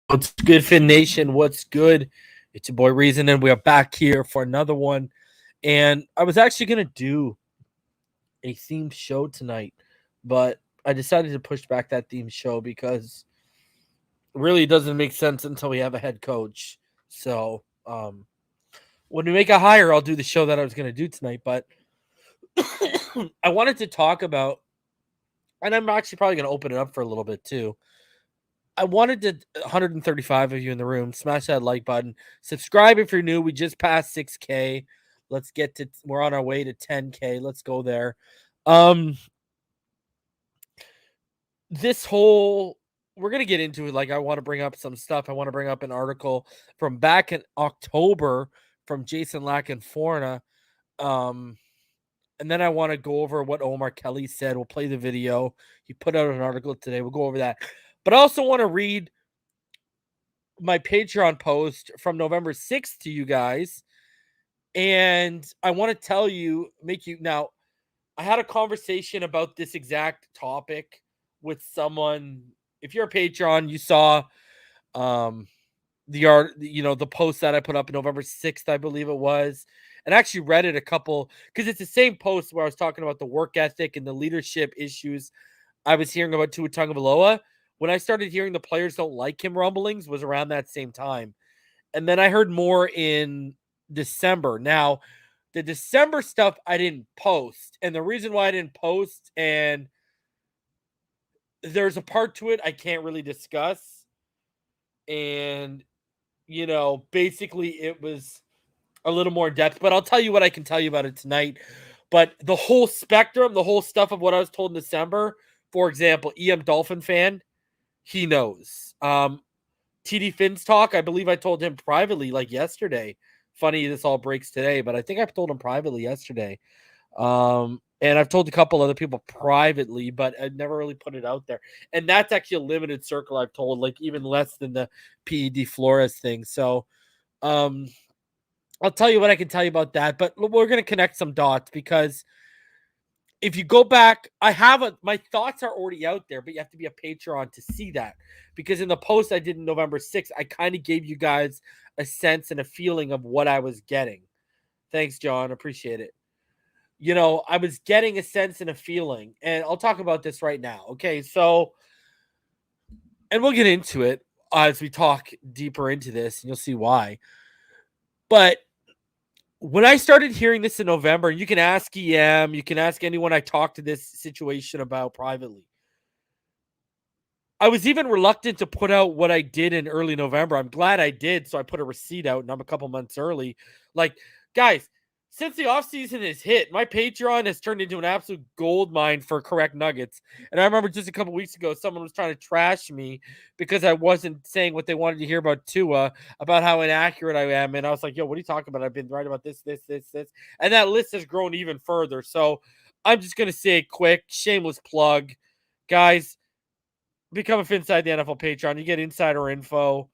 What's good, Fin Nation? What's good? It's your boy Reason, and we are back here for another one. And I was actually going to do a themed show tonight, but I decided to push back that themed show because it really doesn't make sense until we have a head coach. So when we make a hire, I'll do the show that I was going to do tonight. But I wanted to talk about, and I'm actually probably going to open it up for a little bit too. I wanted to 135 of you in the room. Smash that like button. Subscribe if you're new. We just passed 6K. Let's get to we're on our way to 10K. Let's go there. This whole we're gonna get into it. Like, I want to bring up some stuff. I want to bring up an article from back in October from Jason Lack and Forna. And then I want to go over what Omar Kelly said. We'll play the video. He put out an article today. We'll go over that. But I also want to read my Patreon post from November 6th to you guys. And I want to tell you, now, I had a conversation about this exact topic with someone. If you're a Patreon, you saw the post that I put up November 6th, I believe it was. And I actually read it a couple, because it's the same post where I was talking about the work ethic and the leadership issues I was hearing about Tua Tagovailoa. When I started hearing the players don't like him rumblings was around that same time. And then I heard more in December. Now, the December stuff I didn't post. And the reason why I didn't post, and there's a part to it I can't really discuss. And, basically it was a little more in depth. But I'll tell you what I can tell you about it tonight. But the whole spectrum, the whole stuff of what I was told in December, for example, Dolphin fan, he knows. TD Finn's talk, I believe I told him privately, like yesterday. Funny, this all breaks today, but I think I've told him privately yesterday. And I've told a couple other people privately, but I never really put it out there. And that's actually a limited circle I've told, like even less than the PED Flores thing. So I'll tell you what I can tell you about that. But we're going to connect some dots, because if you go back, my thoughts are already out there, but you have to be a Patreon to see that. Because in the post I did in November 6th, I kind of gave you guys a sense and a feeling of what I was getting. Thanks, John. Appreciate it. I was getting a sense and a feeling, and I'll talk about this right now. Okay, so, and we'll get into it as we talk deeper into this, and you'll see why. But when I started hearing this in November, you can ask EM, you can ask anyone I talked to this situation about privately. I was even reluctant to put out what I did in early November. I'm glad I did, so I put a receipt out, and I'm a couple months early. Like, guys, since the offseason has hit, my Patreon has turned into an absolute gold mine for correct nuggets. And I remember just a couple weeks ago, someone was trying to trash me because I wasn't saying what they wanted to hear about Tua, about how inaccurate I am. And I was like, yo, what are you talking about? I've been right about this. And that list has grown even further. So I'm just going to say a quick, shameless plug. Guys, become a Finside the NFL Patreon. You get insider info.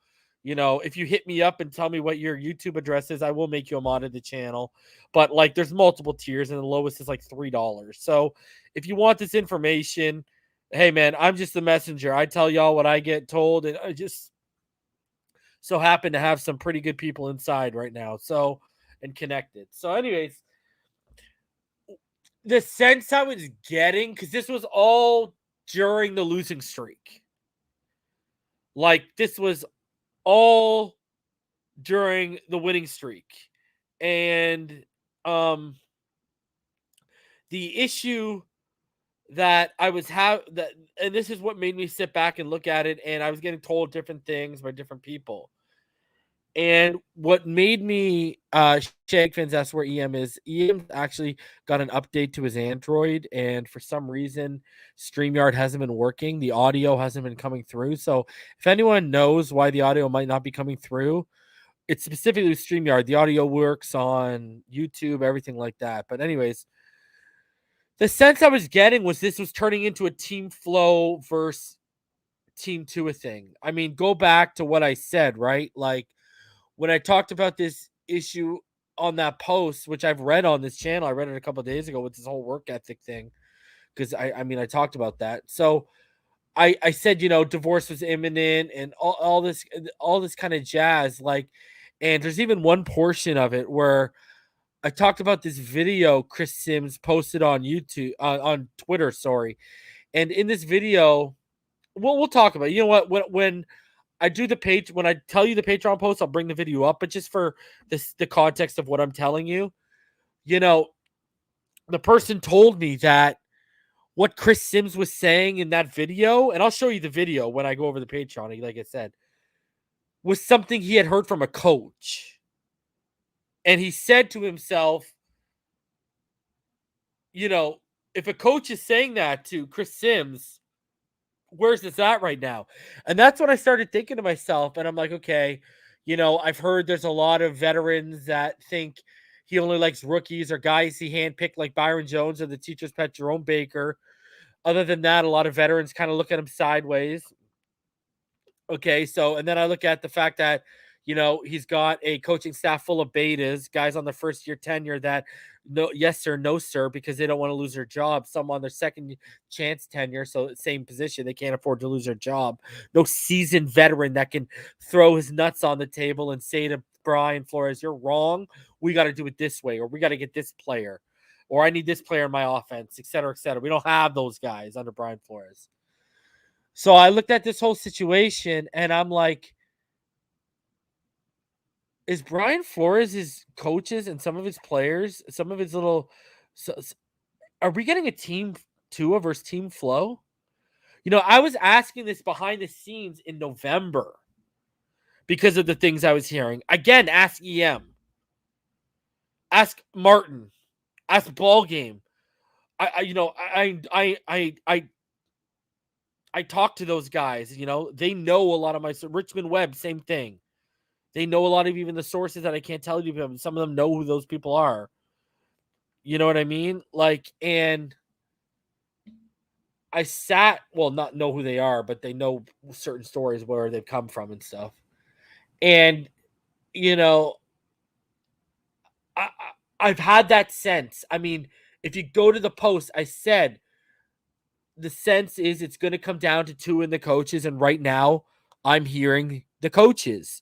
If you hit me up and tell me what your YouTube address is, I will make you a mod of the channel. But there's multiple tiers, and the lowest is like $3. So if you want this information, hey man, I'm just the messenger. I tell y'all what I get told, and I just so happen to have some pretty good people inside right now. So, and connected. So, anyways, the sense I was getting, because this was all during the losing streak. This was all during the winning streak. And the issue that I was and this is what made me sit back and look at it, and I was getting told different things by different people. And what made me shake fans, that's where EM is. EM actually got an update to his Android, and for some reason, StreamYard hasn't been working. The audio hasn't been coming through. So if anyone knows why the audio might not be coming through, it's specifically StreamYard. The audio works on YouTube, everything like that. But anyways, the sense I was getting was this was turning into a Team Flow versus Team Tua thing. I mean, go back to what I said, right? When I talked about this issue on that post, which I've read on this channel. I read it a couple of days ago with this whole work ethic thing, because I talked about that. So I said, divorce was imminent and all this kind of jazz. Like, and there's even one portion of it where I talked about this video Chris Sims posted on YouTube, on Twitter, sorry. And in this video, we'll talk about it. You know what? When I do the page, when I tell you the Patreon post, I'll bring the video up. But just for the context of what I'm telling you, the person told me that what Chris Sims was saying in that video, and I'll show you the video when I go over the Patreon, like I said, was something he had heard from a coach. And he said to himself, if a coach is saying that to Chris Sims, where's this at right now? And that's when I started thinking to myself, and I'm like, okay, I've heard there's a lot of veterans that think he only likes rookies or guys he handpicked like Byron Jones or the teacher's pet Jerome Baker. Other than that, a lot of veterans kind of look at him sideways. Okay, so, and then I look at the fact that, he's got a coaching staff full of betas, guys on their first year tenure that, no, yes, sir, no, sir, because they don't want to lose their job. Some on their second chance tenure, so same position, they can't afford to lose their job. No seasoned veteran that can throw his nuts on the table and say to Brian Flores, you're wrong. We got to do it this way, or we got to get this player, or I need this player in my offense, et cetera, et cetera. We don't have those guys under Brian Flores. So I looked at this whole situation and I'm like, is Brian Flores' coaches and some of his players, some of his little, are we getting a team Tua versus team Flo? I was asking this behind the scenes in November because of the things I was hearing. Again, ask EM, ask Martin, ask Ball Game. I talk to those guys, they know a lot of my Richmond Webb, same thing. They know a lot of even the sources that I can't tell you, but some of them know who those people are. You know what I mean? Like, and I not know who they are, but they know certain stories where they've come from and stuff. And, I've had that sense. I mean, if you go to the post, I said, the sense is it's going to come down to Tua and the coaches. And right now I'm hearing the coaches.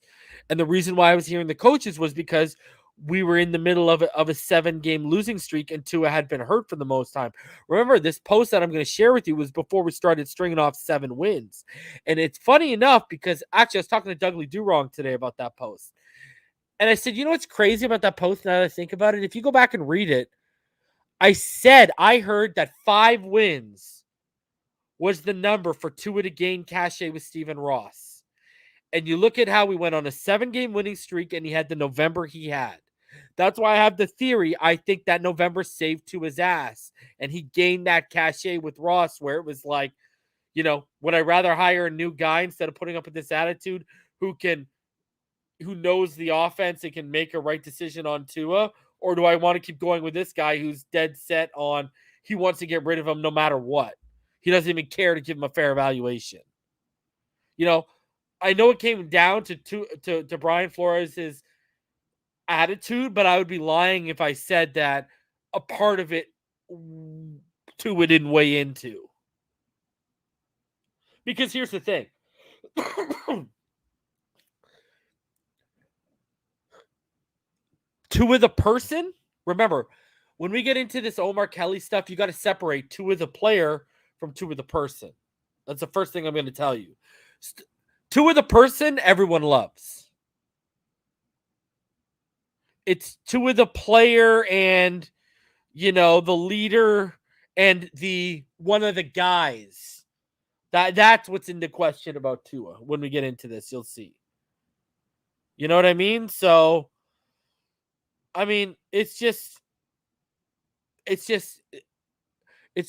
And the reason why I was hearing the coaches was because we were in the middle of a 7-game losing streak and Tua had been hurt for the most time. Remember, this post that I'm going to share with you was before we started stringing off 7 wins. And it's funny enough because actually I was talking to Dudley Durong today about that post. And I said, what's crazy about that post now that I think about it? If you go back and read it, I said I heard that 5 wins was the number for Tua to gain cachet with Stephen Ross. And you look at how we went on a 7-game winning streak and he had the November he had. That's why I have the theory. I think that November saved Tua's ass and he gained that cachet with Ross where it was like, would I rather hire a new guy instead of putting up with this attitude who knows the offense and can make a right decision on Tua? Or do I want to keep going with this guy who's dead set on he wants to get rid of him no matter what? He doesn't even care to give him a fair evaluation. I know it came down to Brian Flores' attitude, but I would be lying if I said that a part of it Tua didn't weigh into. Because here's the thing. Tua the person, remember, when we get into this Omar Kelly stuff, you got to separate Tua the player from Tua the person. That's the first thing I'm going to tell you. Tua the person, everyone loves. It's Tua the player and, the leader and the one of the guys. That's what's in the question about Tua. When we get into this, you'll see. You know what I mean? So, I mean, it's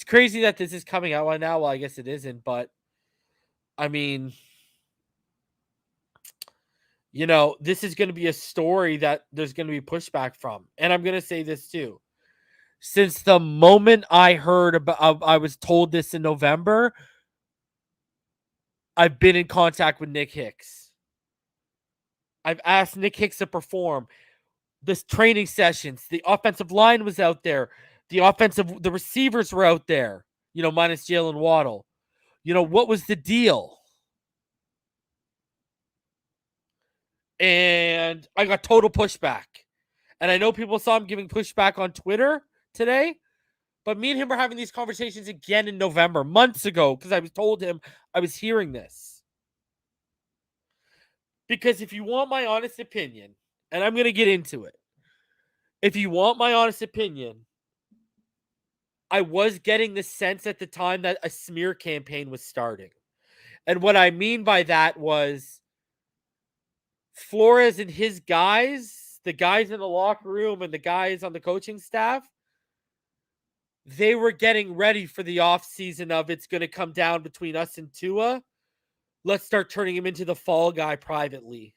crazy that this is coming out right now. Well, I guess it isn't, but I mean, this is going to be a story that there's going to be pushback from. And I'm going to say this too. Since the moment I heard about, I was told this in November, I've been in contact with Nick Hicks. I've asked Nick Hicks to perform. this training sessions. The offensive line was out there. The receivers were out there, minus Jalen Waddle. What was the deal? And I got total pushback. And I know people saw him giving pushback on Twitter today, but me and him were having these conversations again in November, months ago, because I was told him I was hearing this. Because if you want my honest opinion, and I'm going to get into it, if you want my honest opinion, I was getting the sense at the time that a smear campaign was starting. And what I mean by that was Flores and his guys, the guys in the locker room and the guys on the coaching staff, they were getting ready for the offseason of it's going to come down between us and Tua. Let's start turning him into the fall guy privately.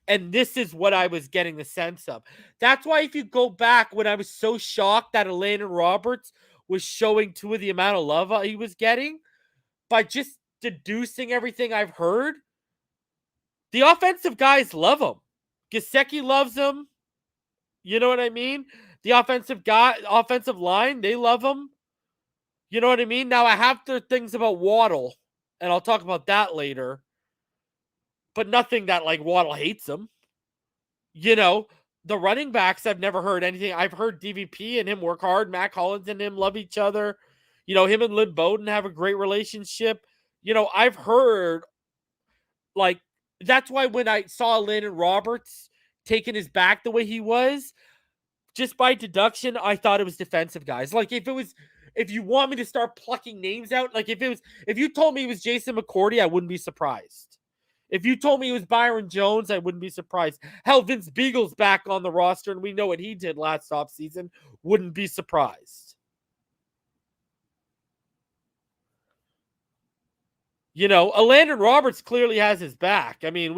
And this is what I was getting the sense of. That's why if you go back when I was so shocked that Elandon Roberts was showing Tua the amount of love he was getting, by just deducing everything I've heard, the offensive guys love him. Gesicki loves him. You know what I mean? The offensive line, they love him. You know what I mean? Now, I have their things about Waddle, and I'll talk about that later. But nothing that, Waddle hates him. The running backs, I've never heard anything. I've heard DVP and him work hard. Matt Collins and him love each other. Him and Lynn Bowden have a great relationship. I've heard, that's why when I saw Elandon Roberts taking his back the way he was, just by deduction, I thought it was defensive guys. If you want me to start plucking names out, if you told me it was Jason McCourty, I wouldn't be surprised. If you told me it was Byron Jones, I wouldn't be surprised. Hell, Vince Beagle's back on the roster, and we know what he did last offseason. Wouldn't be surprised. Elandon Roberts clearly has his back. I mean,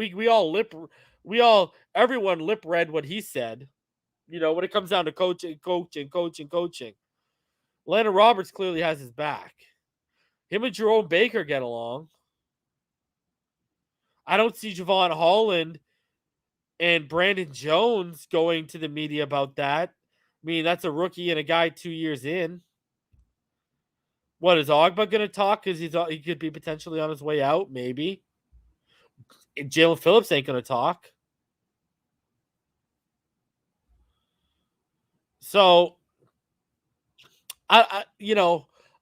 everyone lip read what he said. When it comes down to coaching. Elandon Roberts clearly has his back. Him and Jerome Baker get along. I don't see Javon Holland and Brandon Jones going to the media about that. I mean, that's a rookie and a guy 2 years in. What, is Ogba going to talk because he could be potentially on his way out? Maybe. Jalen Phillips ain't going to talk. So, I've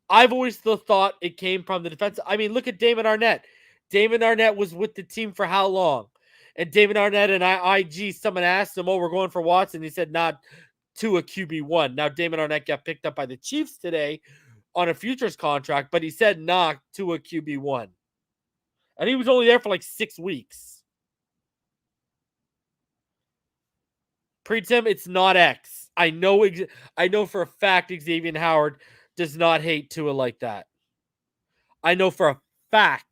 always thought it came from the defense. I mean, look at Damon Arnett. Damon Arnett was with the team for how long? And Damon Arnett and IG, someone asked him, we're going for Watson. He said, not to a QB1. Now, Damon Arnett got picked up by the Chiefs today on a futures contract, but he said, not to a QB1. And he was only there for 6 weeks. Pre-Tim, it's not X. I know for a fact Xavier Howard does not hate Tua like that. I know for a fact.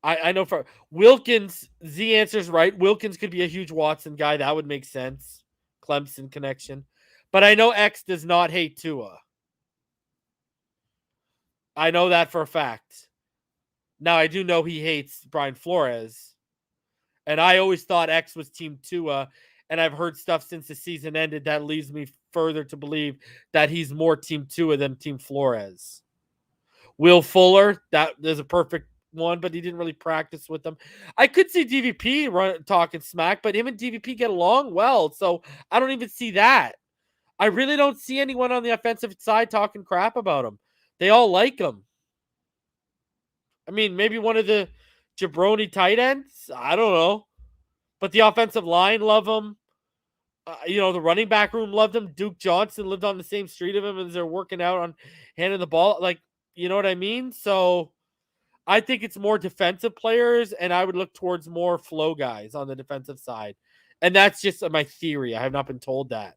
I know for Wilkins, Z answer's right. Wilkins could be a huge Watson guy. That would make sense. Clemson connection. But I know X does not hate Tua. I know that for a fact. Now, I do know he hates Brian Flores. And I always thought X was Team Tua. And I've heard stuff since the season ended that leads me further to believe that he's more Team Tua than Team Flores. Will Fuller, that is a perfect one, but he didn't really practice with them. I could see DVP talking smack, but him and DVP get along well. So I don't even see that. I really don't see anyone on the offensive side talking crap about him. They all like him. I mean, maybe one of the jabroni tight ends. I don't know. But the offensive line love him. The running back room loved him. Duke Johnson lived on the same street of him as they're working out on handing the ball. You know what I mean? So I think it's more defensive players, and I would look towards more flow guys on the defensive side. And that's just my theory. I have not been told that.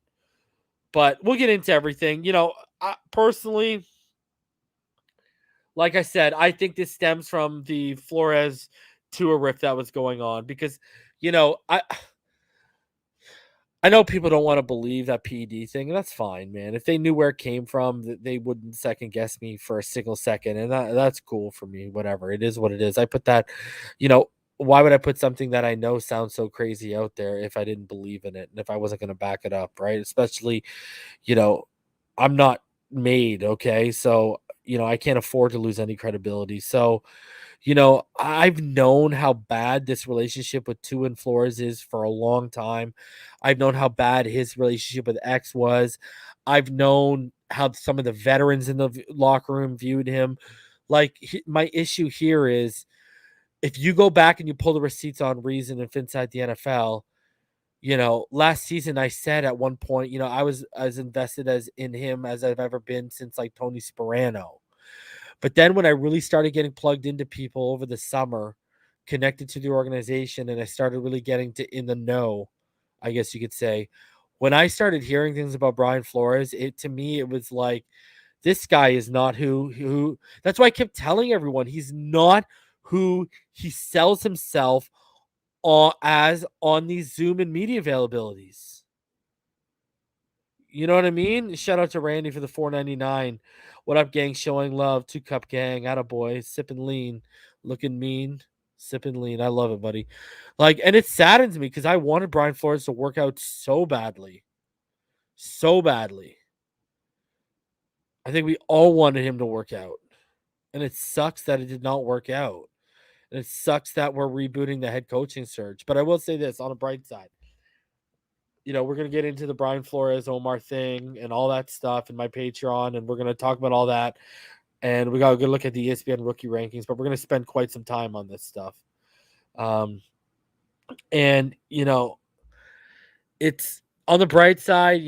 But we'll get into everything. Personally, like I said, I think this stems from the Flores Tua riff that was going on because, I know people don't want to believe that PED thing, and that's fine, man. If they knew where it came from, they wouldn't second guess me for a single second, and that's cool for me. Whatever, it is what it is. I put that, you know, why would I put something that I know sounds so crazy out there if I didn't believe in it and if I wasn't going to back it up, right? Especially, you know, I'm not made, okay? So, I can't afford to lose any credibility. So, I've known how bad this relationship with Tua and Flores is for a long time. I've known how bad his relationship with X was. I've known how some of the veterans in the locker room viewed him. Like, my issue here is if you go back and you pull the receipts on Reason and Inside the NFL, last season I said at one point, I was as invested as in him as I've ever been since like Tony Sparano. But then when I really started getting plugged into people over the summer, connected to the organization, and I started really getting to in the know, I guess you could say, when I started hearing things about Brian Flores, to me it was like this guy is not who that's why I kept telling everyone he's not who he sells himself as on these Zoom and media availabilities. You know what I mean? Shout out to Randy for the $4.99. What up, gang? Showing love. 2 cup gang. Attaboy. Sipping lean. Looking mean. Sipping lean. I love it, buddy. And it saddens me because I wanted Brian Flores to work out so badly. So badly. I think we all wanted him to work out. And it sucks that it did not work out. And it sucks that we're rebooting the head coaching search. But I will say this on the bright side. We're going to get into the Brian Flores Omar thing and all that stuff in my Patreon, and we're going to talk about all that. And we got a good look at the ESPN rookie rankings, but we're going to spend quite some time on this stuff. And it's on the bright side.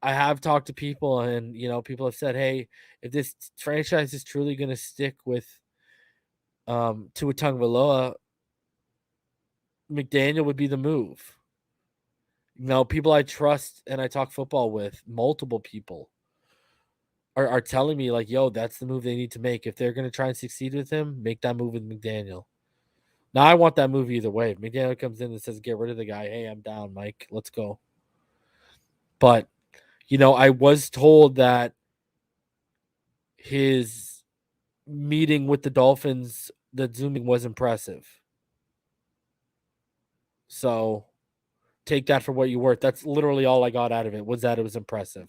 I have talked to people, and people have said, hey, if this franchise is truly going to stick with Tua Tagovailoa, McDaniel would be the move. People I trust and I talk football with, multiple people are telling me like, yo, that's the move they need to make. If they're going to try and succeed with him, make that move with McDaniel. Now, I want that move either way. If McDaniel comes in and says, get rid of the guy, hey, I'm down, Mike. Let's go. But, I was told that his meeting with the Dolphins, the Zooming was impressive. So take that for what you worth. That's literally all I got out of it, was that it was impressive.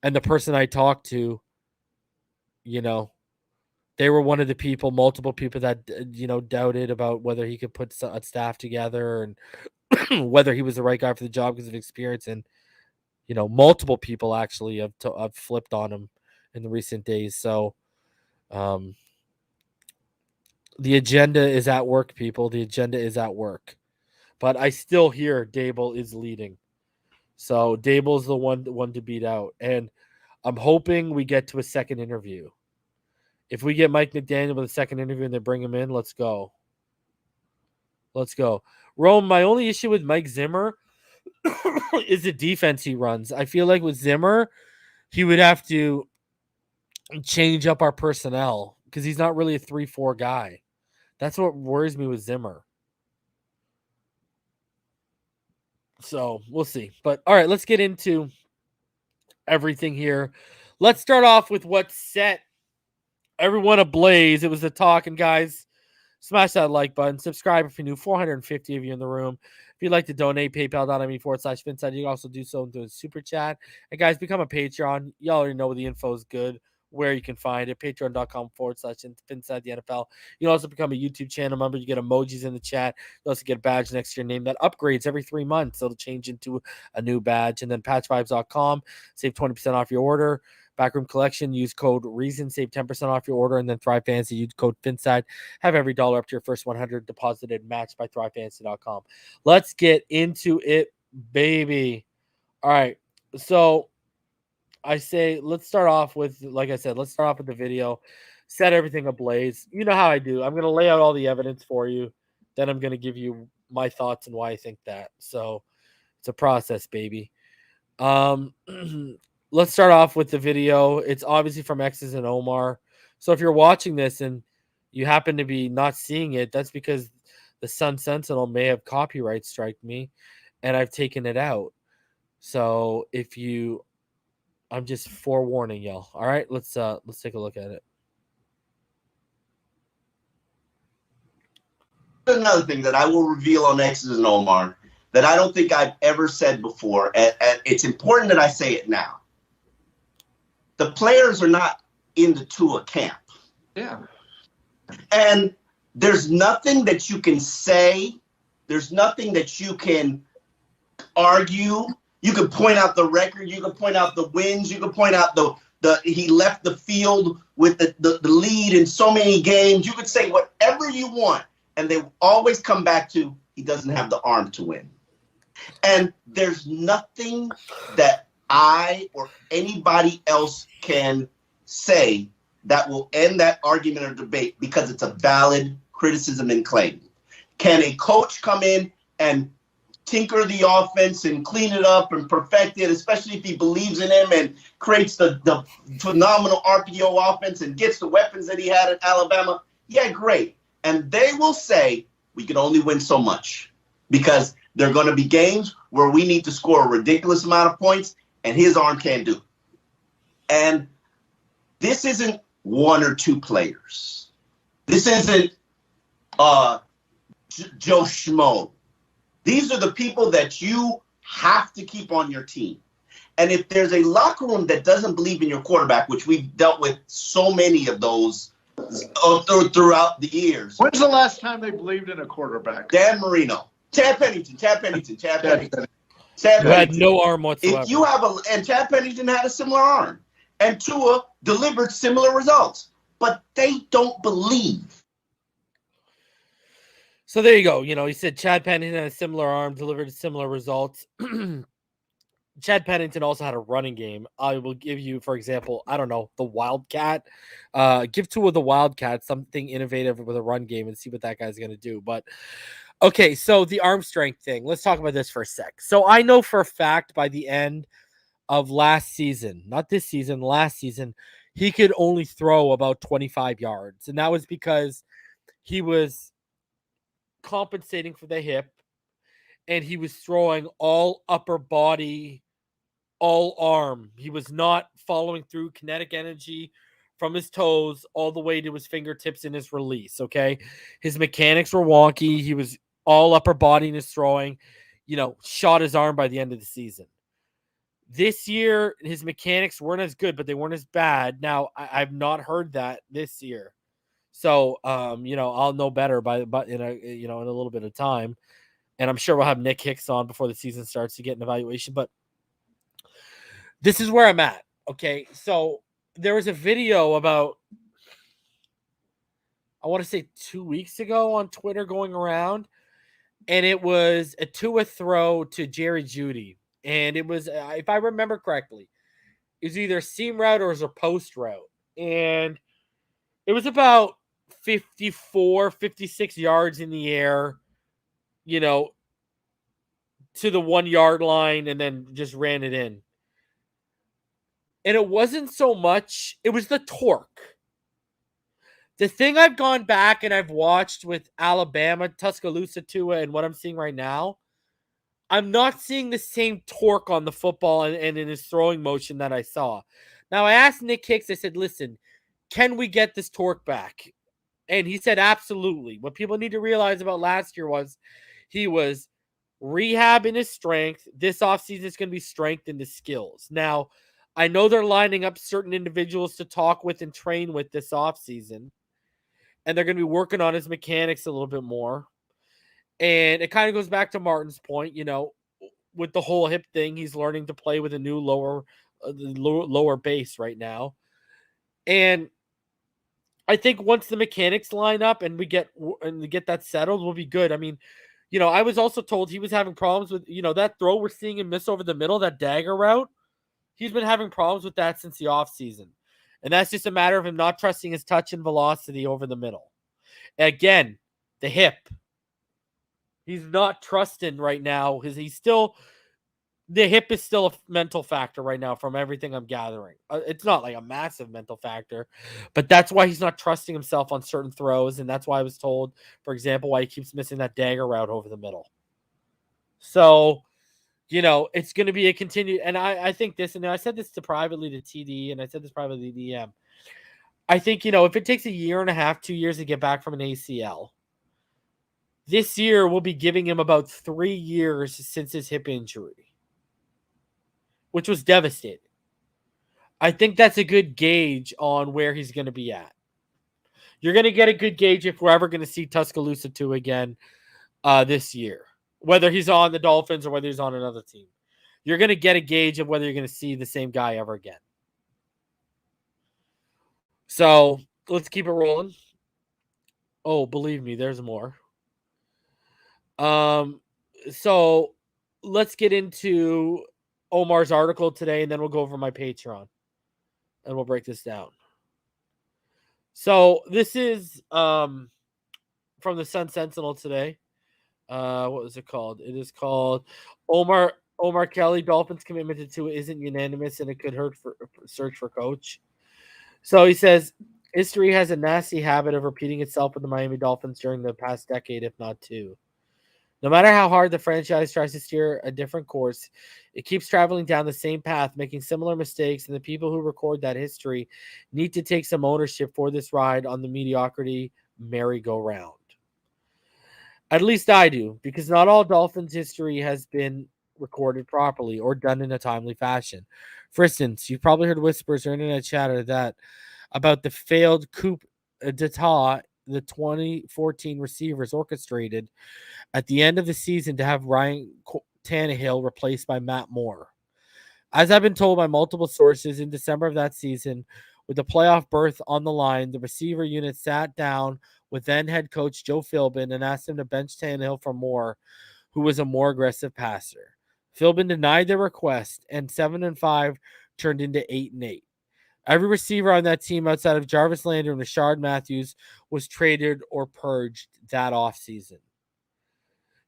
And the person I talked to, they were one of the people, multiple people that, doubted about whether he could put a staff together and whether he was the right guy for the job because of experience. And, multiple people actually have flipped on him in the recent days. So the agenda is at work, people. The agenda is at work. But I still hear Dable is leading. So Dable's the one to beat out. And I'm hoping we get to a second interview. If we get Mike McDaniel with a second interview and they bring him in, let's go. Let's go. Rome, my only issue with Mike Zimmer is the defense he runs. I feel like with Zimmer, he would have to change up our personnel because he's not really a 3-4 guy. That's what worries me with Zimmer. So we'll see. But all right, let's get into everything here. Let's start off with what set everyone ablaze. It was the talk, and guys, smash that like button. Subscribe if you're new. 450 of you in the room. If you'd like to donate, paypal.me/Finside. You can also do so into a super chat. And guys, become a Patreon. Y'all already know where the info is good, where you can find it. Patreon.com/Finside the NFL. You can also become a YouTube channel member. You get emojis in the chat. You also get a badge next to your name that upgrades every 3 months. It'll change into a new badge. And then patchvibes.com. Save 20% off your order. Backroom Collection, use code REASON, save 10% off your order, and then Thrive Fantasy, use code FINSIDE. Have every dollar up to your first 100 deposited matched by ThriveFantasy.com. Let's get into it, baby. All right, so I say let's start off with, like I said, let's start off with the video, set everything ablaze. You know how I do. I'm going to lay out all the evidence for you. Then I'm going to give you my thoughts and why I think that. So it's a process, baby. Let's start off with the video. It's obviously from X's and Omar. So if you're watching this and you happen to be not seeing it, that's because the Sun Sentinel may have copyright striked me. and I've taken it out. So I'm just forewarning y'all. All right, let's take a look at it. Another thing that I will reveal on X's and Omar that I don't think I've ever said before, and it's important that I say it now. The players are not in the Tua camp. Yeah. And there's nothing that you can say. There's nothing that you can argue. You can point out the record. You can point out the wins. You can point out the he left the field with the lead in so many games. You could say whatever you want, and they always come back to he doesn't have the arm to win. And there's nothing that I or anybody else can say that will end that argument or debate because it's a valid criticism and claim. Can a coach come in and tinker the offense and clean it up and perfect it, especially if he believes in him and creates the phenomenal RPO offense and gets the weapons that he had at Alabama? Yeah, great. And they will say we can only win so much because there are going to be games where we need to score a ridiculous amount of points and his arm can't do it. And this isn't one or two players. This isn't Joe Schmo. These are the people that you have to keep on your team. And if there's a locker room that doesn't believe in your quarterback, which we've dealt with so many of those throughout the years. When's the last time they believed in a quarterback? Dan Marino. Chad Pennington. Who had no arm whatsoever. If you have and Chad Pennington had a similar arm. And Tua delivered similar results. But they don't believe. So there you go. He said Chad Pennington had a similar arm, delivered similar results. Chad Pennington also had a running game. I will give you, for example, I don't know, the Wildcat. Give Tua the Wildcat something innovative with a run game and see what that guy's going to do. But, okay, so the arm strength thing. Let's talk about this for a sec. So I know for a fact by the end of last season, not this season, last season, he could only throw about 25 yards. And that was because he was compensating for the hip and he was throwing all upper body, all arm. He was not following through kinetic energy from his toes all the way to his fingertips in his release, okay? His mechanics were wonky. He was all upper body in his throwing, shot his arm by the end of the season. This year, his mechanics weren't as good, but they weren't as bad. Now, I've not heard that this year. So, I'll know better in a little bit of time. And I'm sure we'll have Nick Hicks on before the season starts to get an evaluation. But this is where I'm at, okay? So there was a video about, I want to say 2 weeks ago on Twitter going around, and it was a Tua throw to Jerry Jeudy. And it was, if I remember correctly, it was either a seam route or it was a post route. And it was about 54, 56 yards in the air, to the 1 yard line and then just ran it in. And it wasn't so much, it was the torque. The thing I've gone back and I've watched with Alabama, Tuscaloosa, Tua, and what I'm seeing right now, I'm not seeing the same torque on the football and in his throwing motion that I saw. Now, I asked Nick Hicks, I said, listen, can we get this torque back? And he said, absolutely. What people need to realize about last year was he was rehabbing his strength. This offseason is going to be strength in his skills. Now, I know they're lining up certain individuals to talk with and train with this offseason. And they're going to be working on his mechanics a little bit more. And it kind of goes back to Martin's point, with the whole hip thing, he's learning to play with a new lower base right now. And I think once the mechanics line up and we get that settled, we'll be good. I mean, I was also told he was having problems with, that throw we're seeing him miss over the middle, that dagger route. He's been having problems with that since the offseason. And that's just a matter of him not trusting his touch and velocity over the middle. Again, the hip. He's not trusting right now because the hip is still a mental factor right now from everything I'm gathering. It's not like a massive mental factor, but that's why he's not trusting himself on certain throws. And that's why I was told, for example, why he keeps missing that dagger route over the middle. So it's going to be a continued, and I think this, and I said this privately to TD, and I said this privately to DM. I think, if it takes a year and a half, 2 years to get back from an ACL, this year we'll be giving him about 3 years since his hip injury, which was devastating. I think that's a good gauge on where he's going to be at. You're going to get a good gauge if we're ever going to see Tuscaloosa 2 again this year, whether he's on the Dolphins or whether he's on another team. You're going to get a gauge of whether you're going to see the same guy ever again. So let's keep it rolling. Oh, believe me, there's more. So let's get into Omar's article today, and then we'll go over my Patreon, and we'll break this down. So this is from the Sun Sentinel today. What was it called? It is called Omar Kelly. Dolphins commitment to Tua isn't unanimous, and it could hurt for search for coach. So he says history has a nasty habit of repeating itself with the Miami Dolphins during the past decade, if not two. No matter how hard the franchise tries to steer a different course, it keeps traveling down the same path, making similar mistakes, and the people who record that history need to take some ownership for this ride on the mediocrity merry-go-round. At least I do, because not all Dolphins history has been recorded properly or done in a timely fashion. For instance, you've probably heard whispers or internet chatter that about the failed coup d'etat the 2014 receivers orchestrated at the end of the season to have Ryan Tannehill replaced by Matt Moore. As I've been told by multiple sources, in December of that season, with the playoff berth on the line, the receiver unit sat down with then head coach Joe Philbin and asked him to bench Tannehill for Moore, who was a more aggressive passer. Philbin denied their request, and 7-5 turned into 8-8. Every receiver on that team outside of Jarvis Landry and Rashard Matthews was traded or purged that offseason.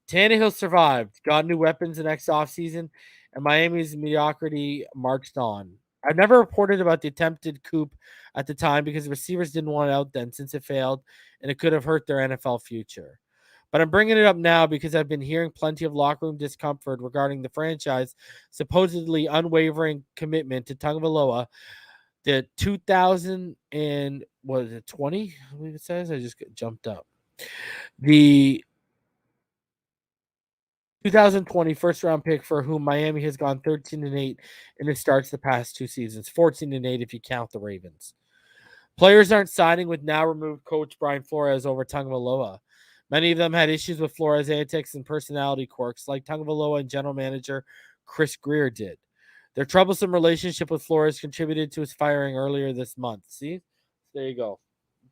Tannehill survived, got new weapons the next offseason, and Miami's mediocrity marched on. I've never reported about the attempted coup at the time because the receivers didn't want it out then since it failed, and it could have hurt their NFL future. But I'm bringing it up now because I've been hearing plenty of locker room discomfort regarding the franchise supposedly unwavering commitment to Tagovailoa. The 2000 and what is it, 20? I believe it says. I just jumped up. The 2020 first round pick for whom Miami has gone 13-8 in its starts the past 2 seasons, 14-8 if you count the Ravens. Players aren't signing with now removed coach Brian Flores over Tagovailoa. Many of them had issues with Flores' antics and personality quirks, like Tagovailoa and general manager Chris Greer did. Their troublesome relationship with Flores contributed to his firing earlier this month. See? There you go.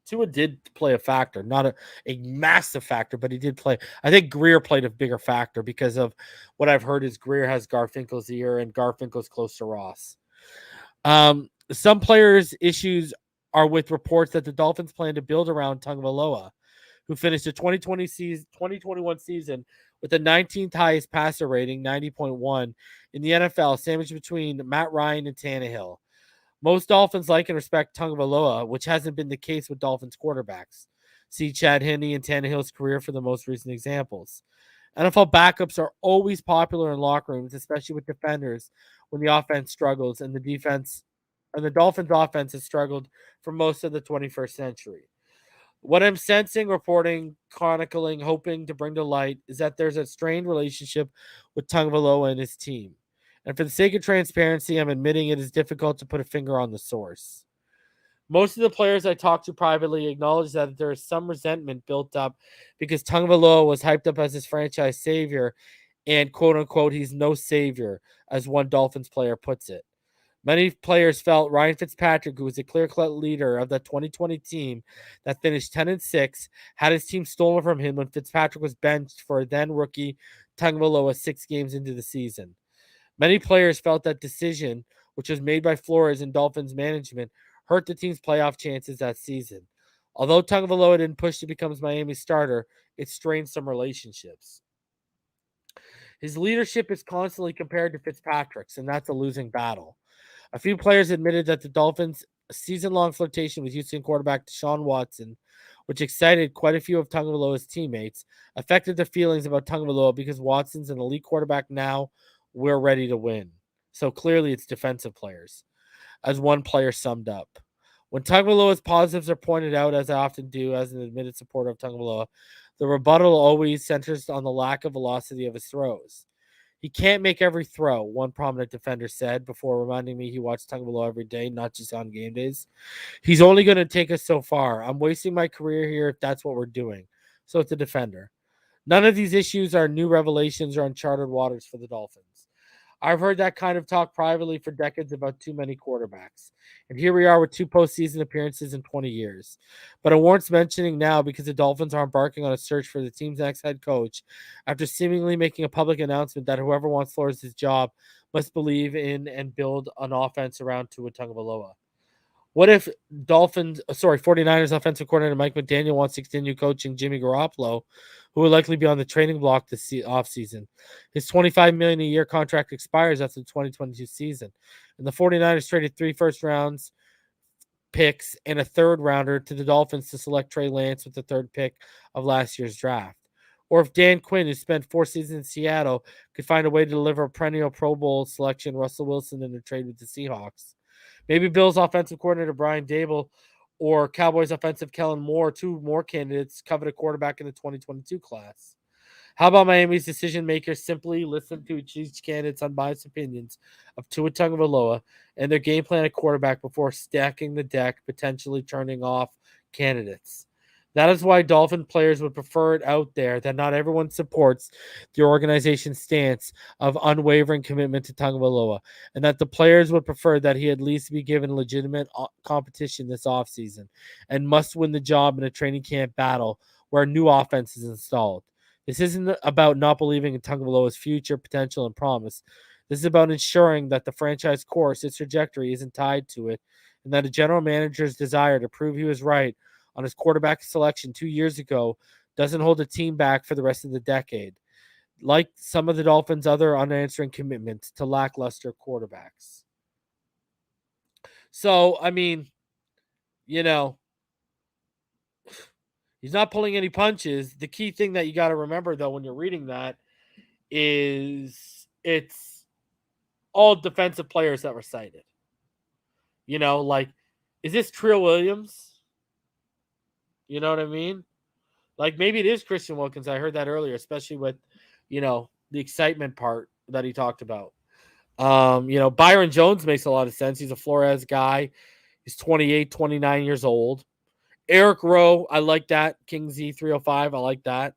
Tua did play a factor, not a massive factor, but he did play. I think Greer played a bigger factor because of what I've heard is Greer has Garfinkel's ear and Garfinkel's close to Ross. Some players' issues are with reports that the Dolphins plan to build around Tagovailoa, who finished the 2021 season with the 19th highest passer rating, 90.1, in the NFL, sandwiched between Matt Ryan and Tannehill. Most Dolphins like and respect Tagovailoa, which hasn't been the case with Dolphins quarterbacks. See Chad Henne and Tannehill's career for the most recent examples. NFL backups are always popular in locker rooms, especially with defenders when the offense struggles, and the Dolphins offense has struggled for most of the 21st century. What I'm sensing, reporting, chronicling, hoping to bring to light is that there's a strained relationship with Tagovailoa and his team. And for the sake of transparency, I'm admitting it is difficult to put a finger on the source. Most of the players I talked to privately acknowledge that there is some resentment built up because Tagovailoa was hyped up as his franchise savior, and quote-unquote, he's no savior, as one Dolphins player puts it. Many players felt Ryan Fitzpatrick, who was a clear-cut leader of the 2020 team that finished 10-6, had his team stolen from him when Fitzpatrick was benched for then-rookie Tagovailoa 6 games into the season. Many players felt that decision, which was made by Flores and Dolphins management, hurt the team's playoff chances that season. Although Tagovailoa didn't push to become Miami's starter, it strained some relationships. His leadership is constantly compared to Fitzpatrick's, and that's a losing battle. A few players admitted that the Dolphins' season-long flirtation with Houston quarterback Deshaun Watson, which excited quite a few of Tagovailoa's teammates, affected their feelings about Tagovailoa because Watson's an elite quarterback now, we're ready to win. So clearly it's defensive players, as one player summed up. When Tagovailoa's positives are pointed out, as I often do as an admitted supporter of Tagovailoa, the rebuttal always centers on the lack of velocity of his throws. He can't make every throw, one prominent defender said before reminding me he watched Tagovailoa every day, not just on game days. He's only going to take us so far. I'm wasting my career here if that's what we're doing. So it's a defender. None of these issues are new revelations or uncharted waters for the Dolphins. I've heard that kind of talk privately for decades about too many quarterbacks. And here we are with 2 postseason appearances in 20 years. But it warrants mentioning now because the Dolphins are embarking on a search for the team's next head coach after seemingly making a public announcement that whoever wants Flores' job must believe in and build an offense around Tua Tagovailoa. What if 49ers offensive coordinator Mike McDaniel wants to continue coaching Jimmy Garoppolo, who will likely be on the trading block this offseason? His $25 million a year contract expires after the 2022 season, and the 49ers traded 3 first-round picks and a third-rounder to the Dolphins to select Trey Lance with the 3rd pick of last year's draft. Or if Dan Quinn, who spent 4 seasons in Seattle, could find a way to deliver a perennial Pro Bowl selection Russell Wilson in a trade with the Seahawks. Maybe Bills offensive coordinator Brian Dable or Cowboys offensive Kellen Moore, 2 more candidates, coveted a quarterback in the 2022 class. How about Miami's decision makers simply listen to each candidate's unbiased opinions of Tua Tagovailoa and their game plan at quarterback before stacking the deck, potentially turning off candidates? That is why Dolphin players would prefer it out there that not everyone supports the organization's stance of unwavering commitment to Tagovailoa, and that the players would prefer that he at least be given legitimate competition this offseason and must win the job in a training camp battle where a new offense is installed. This isn't about not believing in Tagovailoa's future potential and promise. This is about ensuring that the franchise course, its trajectory, isn't tied to it, and that a general manager's desire to prove he was right on his quarterback selection 2 years ago doesn't hold the team back for the rest of the decade, like some of the Dolphins' other unanswering commitments to lackluster quarterbacks. So, I mean, you know, he's not pulling any punches. The key thing that you got to remember, though, when you're reading that is it's all defensive players that were cited. Like, is this Trill Williams? You know what I mean? Like, maybe it is Christian Wilkins. I heard that earlier, especially with, the excitement part that he talked about. Byron Jones makes a lot of sense. He's a Flores guy. He's 28, 29 years old. Eric Rowe, I like that. King Z 305, I like that.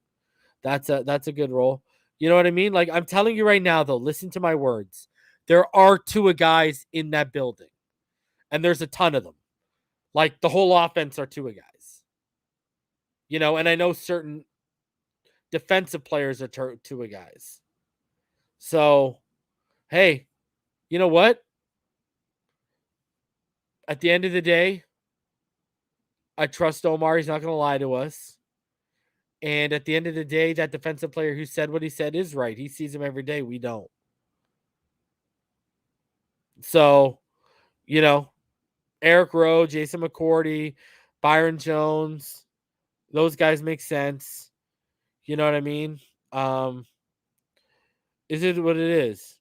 That's a good role. You know what I mean? Like, I'm telling you right now, though, listen to my words. There are 2 guys in that building, and there's a ton of them. Like, the whole offense are 2 guys. And I know certain defensive players are 2 guys. So, hey, you know what? At the end of the day, I trust Omar. He's not going to lie to us. And at the end of the day, that defensive player who said what he said is right. He sees him every day. We don't. So, Eric Rowe, Jason McCourty, Byron Jones, those guys make sense. You know what I mean? Is it what it is?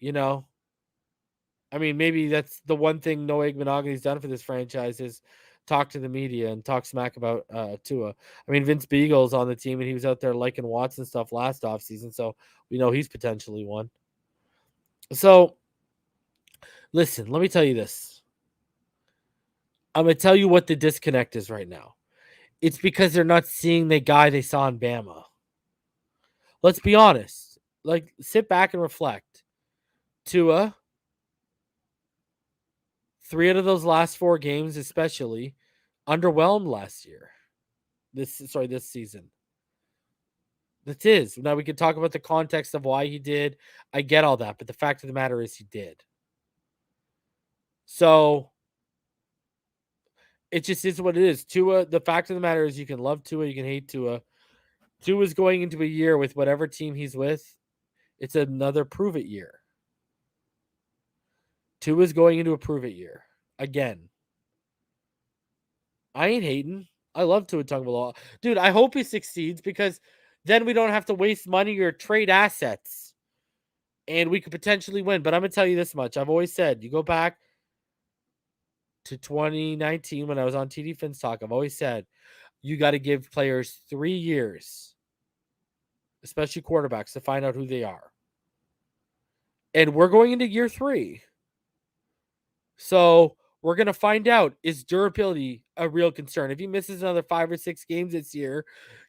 I mean, maybe that's the one thing Noah Igbenogany's done for this franchise is talk to the media and talk smack about Tua. I mean, Vince Beagle's on the team, and he was out there liking Watson stuff last offseason, so we know he's potentially one. So, listen, let me tell you this. I'm going to tell you what the disconnect is right now. It's because they're not seeing the guy they saw in Bama. Let's be honest. Like, sit back and reflect. Tua, 3 out of those last 4 games especially, underwhelmed last year. This season. That is. Now we can talk about the context of why he did. I get all that, but the fact of the matter is he did. So it just is what it is. Tua, the fact of the matter is you can love Tua, you can hate Tua. Tua's going into a year with whatever team he's with. It's another prove it year. Tua's going into a prove it year. Again. I ain't hating. I love Tua Tagovailoa. Dude, I hope he succeeds because then we don't have to waste money or trade assets and we could potentially win. But I'm going to tell you this much. I've always said, you go back to 2019 when I was on TD Finns Talk, I've always said, you got to give players 3 years, especially quarterbacks, to find out who they are. And we're going into year 3. So we're going to find out, is durability a real concern? If he misses another 5 or 6 games this year,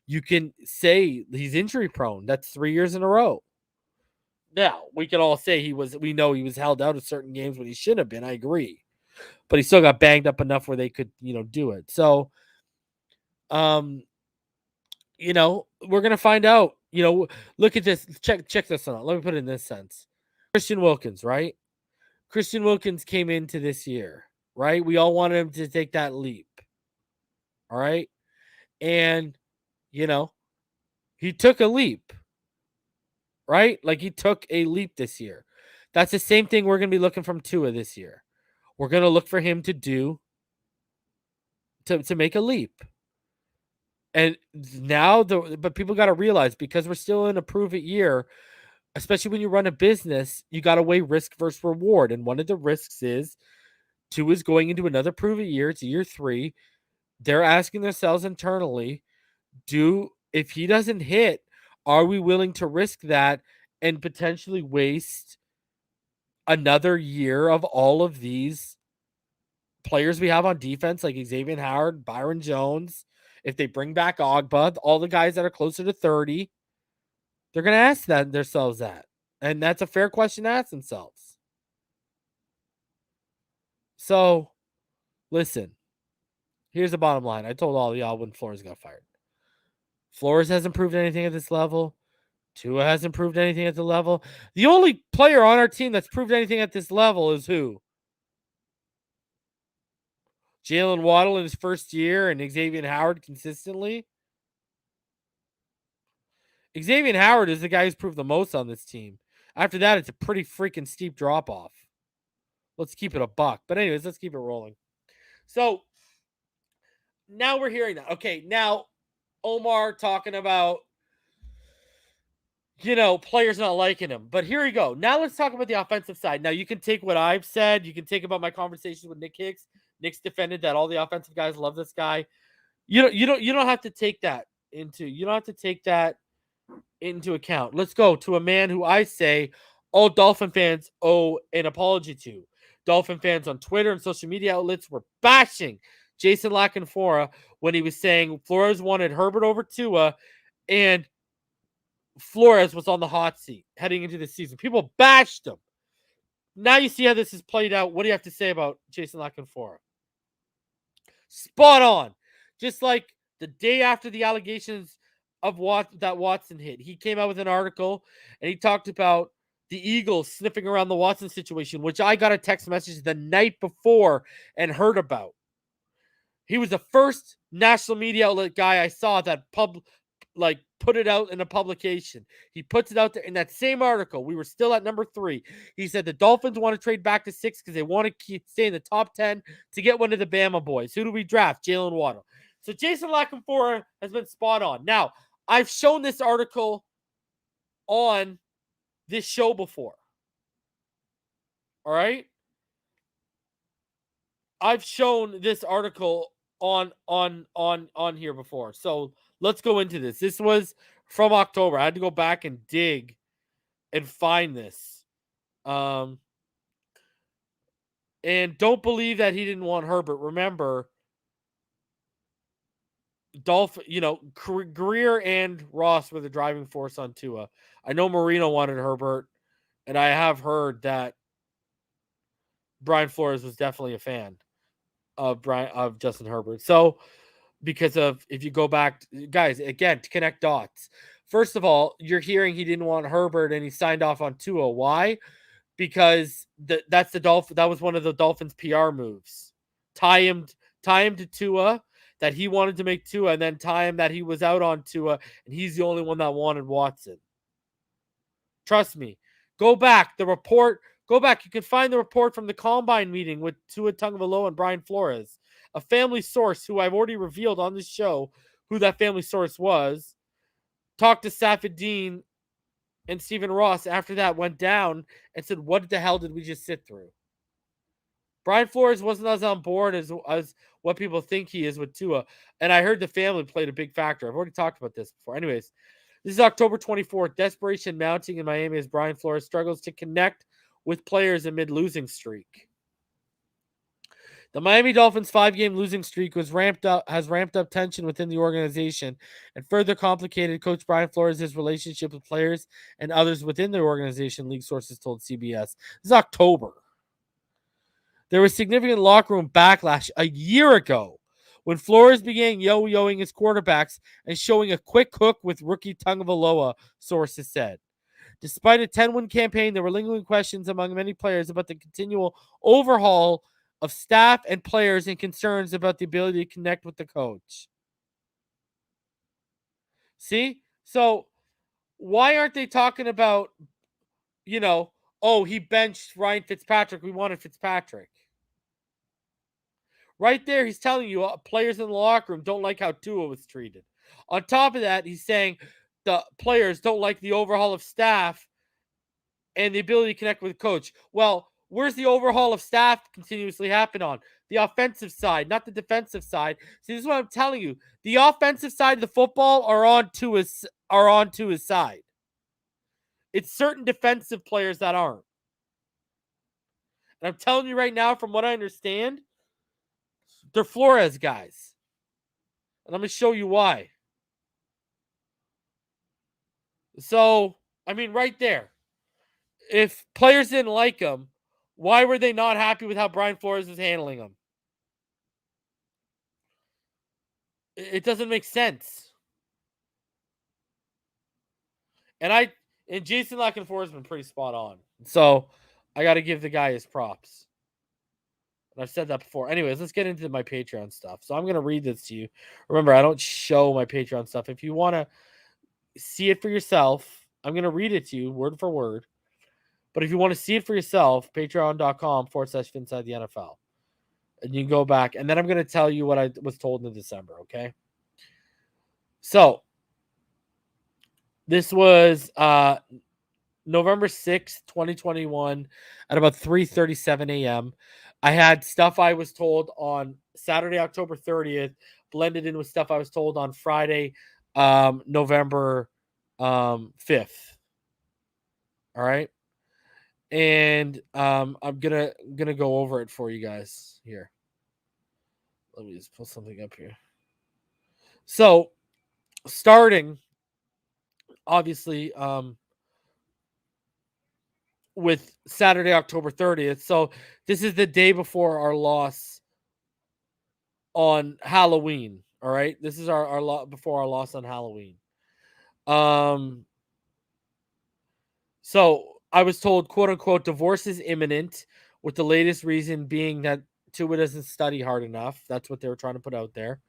you can say he's injury prone. That's 3 years in a row. Now, we can all say we know he was held out of certain games when he shouldn't have been. I agree. But he still got banged up enough where they could, do it. So, we're going to find out, look at this. Check this out. Let me put it in this sense. Christian Wilkins, right? Christian Wilkins came into this year, right? We all wanted him to take that leap. All right. And, he took a leap, right? Like he took a leap this year. That's the same thing we're going to be looking from Tua this year. We're going to look for him to make a leap. And now, but people got to realize, because we're still in a prove it year, especially when you run a business, you got to weigh risk versus reward. And one of the risks is Tua is going into another prove it year. It's year 3. They're asking themselves internally, if he doesn't hit, are we willing to risk that and potentially waste another year of all of these players we have on defense, like Xavier Howard, Byron Jones? If they bring back Ogba, all the guys that are closer to 30, they're going to ask themselves that. And that's a fair question to ask themselves. So, listen, here's the bottom line. I told all of y'all when Flores got fired. Flores hasn't proved anything at this level. Tua hasn't proved anything at the level. The only player on our team that's proved anything at this level is who? Jalen Waddle in his first year and Xavier Howard consistently. Xavier Howard is the guy who's proved the most on this team. After that, it's a pretty freaking steep drop-off. Let's keep it a buck. But anyways, let's keep it rolling. So, now we're hearing that. Okay, now Omar talking about, players not liking him. But here we go. Now let's talk about the offensive side. Now you can take what I've said. You can take about my conversations with Nick Hicks. Nick's defended that all the offensive guys love this guy. You don't have to take that into account. Let's go to a man who I say all Dolphin fans owe an apology to. Dolphin fans on Twitter and social media outlets were bashing Jason La Canfora when he was saying Flores wanted Herbert over Tua and Flores was on the hot seat heading into the season. People bashed him. Now you see how this is played out. What do you have to say about Jason La Canfora? Spot on. Just like the day after the allegations of that Watson hit, he came out with an article and he talked about the Eagles sniffing around the Watson situation, which I got a text message the night before and heard about. He was the first national media outlet guy I saw that put it out in a publication. He puts it out there in that same article. We were still at number 3. He said the Dolphins want to trade back to 6 because they want to stay in the top 10 to get one of the Bama boys. Who do we draft? Jalen Waddle. So Jason La Canfora has been spot on. Now, I've shown this article on this show before. All right? I've shown this article on here before. So let's go into this. This was from October. I had to go back and dig and find this. And don't believe that he didn't want Herbert. Remember, Greer and Ross were the driving force on Tua. I know Marino wanted Herbert, and I have heard that Brian Flores was definitely a fan of Justin Herbert. So, because of, if you go back, guys, again, to connect dots. First of all, you're hearing he didn't want Herbert and he signed off on Tua. Why? Because that was one of the Dolphins' PR moves. Tie him to Tua, that he wanted to make Tua, and then tie him that he was out on Tua, and he's the only one that wanted Watson. Trust me. Go back. You can find the report from the Combine meeting with Tua Tagovailoa and Brian Flores. A family source who I've already revealed on this show who that family source was, talked to Safadine and Stephen Ross after that went down and said, "What the hell did we just sit through?" Brian Flores wasn't as on board as what people think he is with Tua, and I heard the family played a big factor. I've already talked about this before. Anyways, this is October 24th. Desperation mounting in Miami as Brian Flores struggles to connect with players amid losing streak. The Miami Dolphins' 5-game losing streak has ramped up tension within the organization and further complicated Coach Brian Flores' relationship with players and others within the organization, league sources told CBS. This is October. There was significant locker room backlash a year ago when Flores began yo-yoing his quarterbacks and showing a quick hook with rookie Tagovailoa, sources said. Despite a 10-win campaign, there were lingering questions among many players about the continual overhaul of staff and players and concerns about the ability to connect with the coach. See? So why aren't they talking about, oh, he benched Ryan Fitzpatrick. We wanted Fitzpatrick. Right there, he's telling you players in the locker room don't like how Tua was treated. On top of that, he's saying the players don't like the overhaul of staff and the ability to connect with the coach. Well, where's the overhaul of staff continuously happen on? The offensive side, not the defensive side. See, this is what I'm telling you. The offensive side of the football are on Tua's side. It's certain defensive players that aren't. And I'm telling you right now, from what I understand, they're Flores guys. And I'm going to show you why. So, I mean, right there. If players didn't like him, why were they not happy with how Brian Flores was handling him? It doesn't make sense. And Jason Lockenford has been pretty spot on. So I got to give the guy his props. And I've said that before. Anyways, let's get into my Patreon stuff. So I'm going to read this to you. Remember, I don't show my Patreon stuff. If you want to see it for yourself, I'm going to read it to you word for word. But if you want to see it for yourself, patreon.com/inside the NFL. And you can go back. And then I'm going to tell you what I was told in December, okay? So this was November 6th, 2021 at about 3:37 a.m. I had stuff I was told on Saturday, October 30th, blended in with stuff I was told on Friday, November 5th. All right. And I'm gonna go over it for you guys here. Let me just pull something up here. So starting obviously with Saturday, October 30th. So this is the day before our loss on Halloween. All right. This is our before our loss on Halloween. So I was told, quote unquote, divorce is imminent, with the latest reason being that Tua doesn't study hard enough. That's what they were trying to put out there.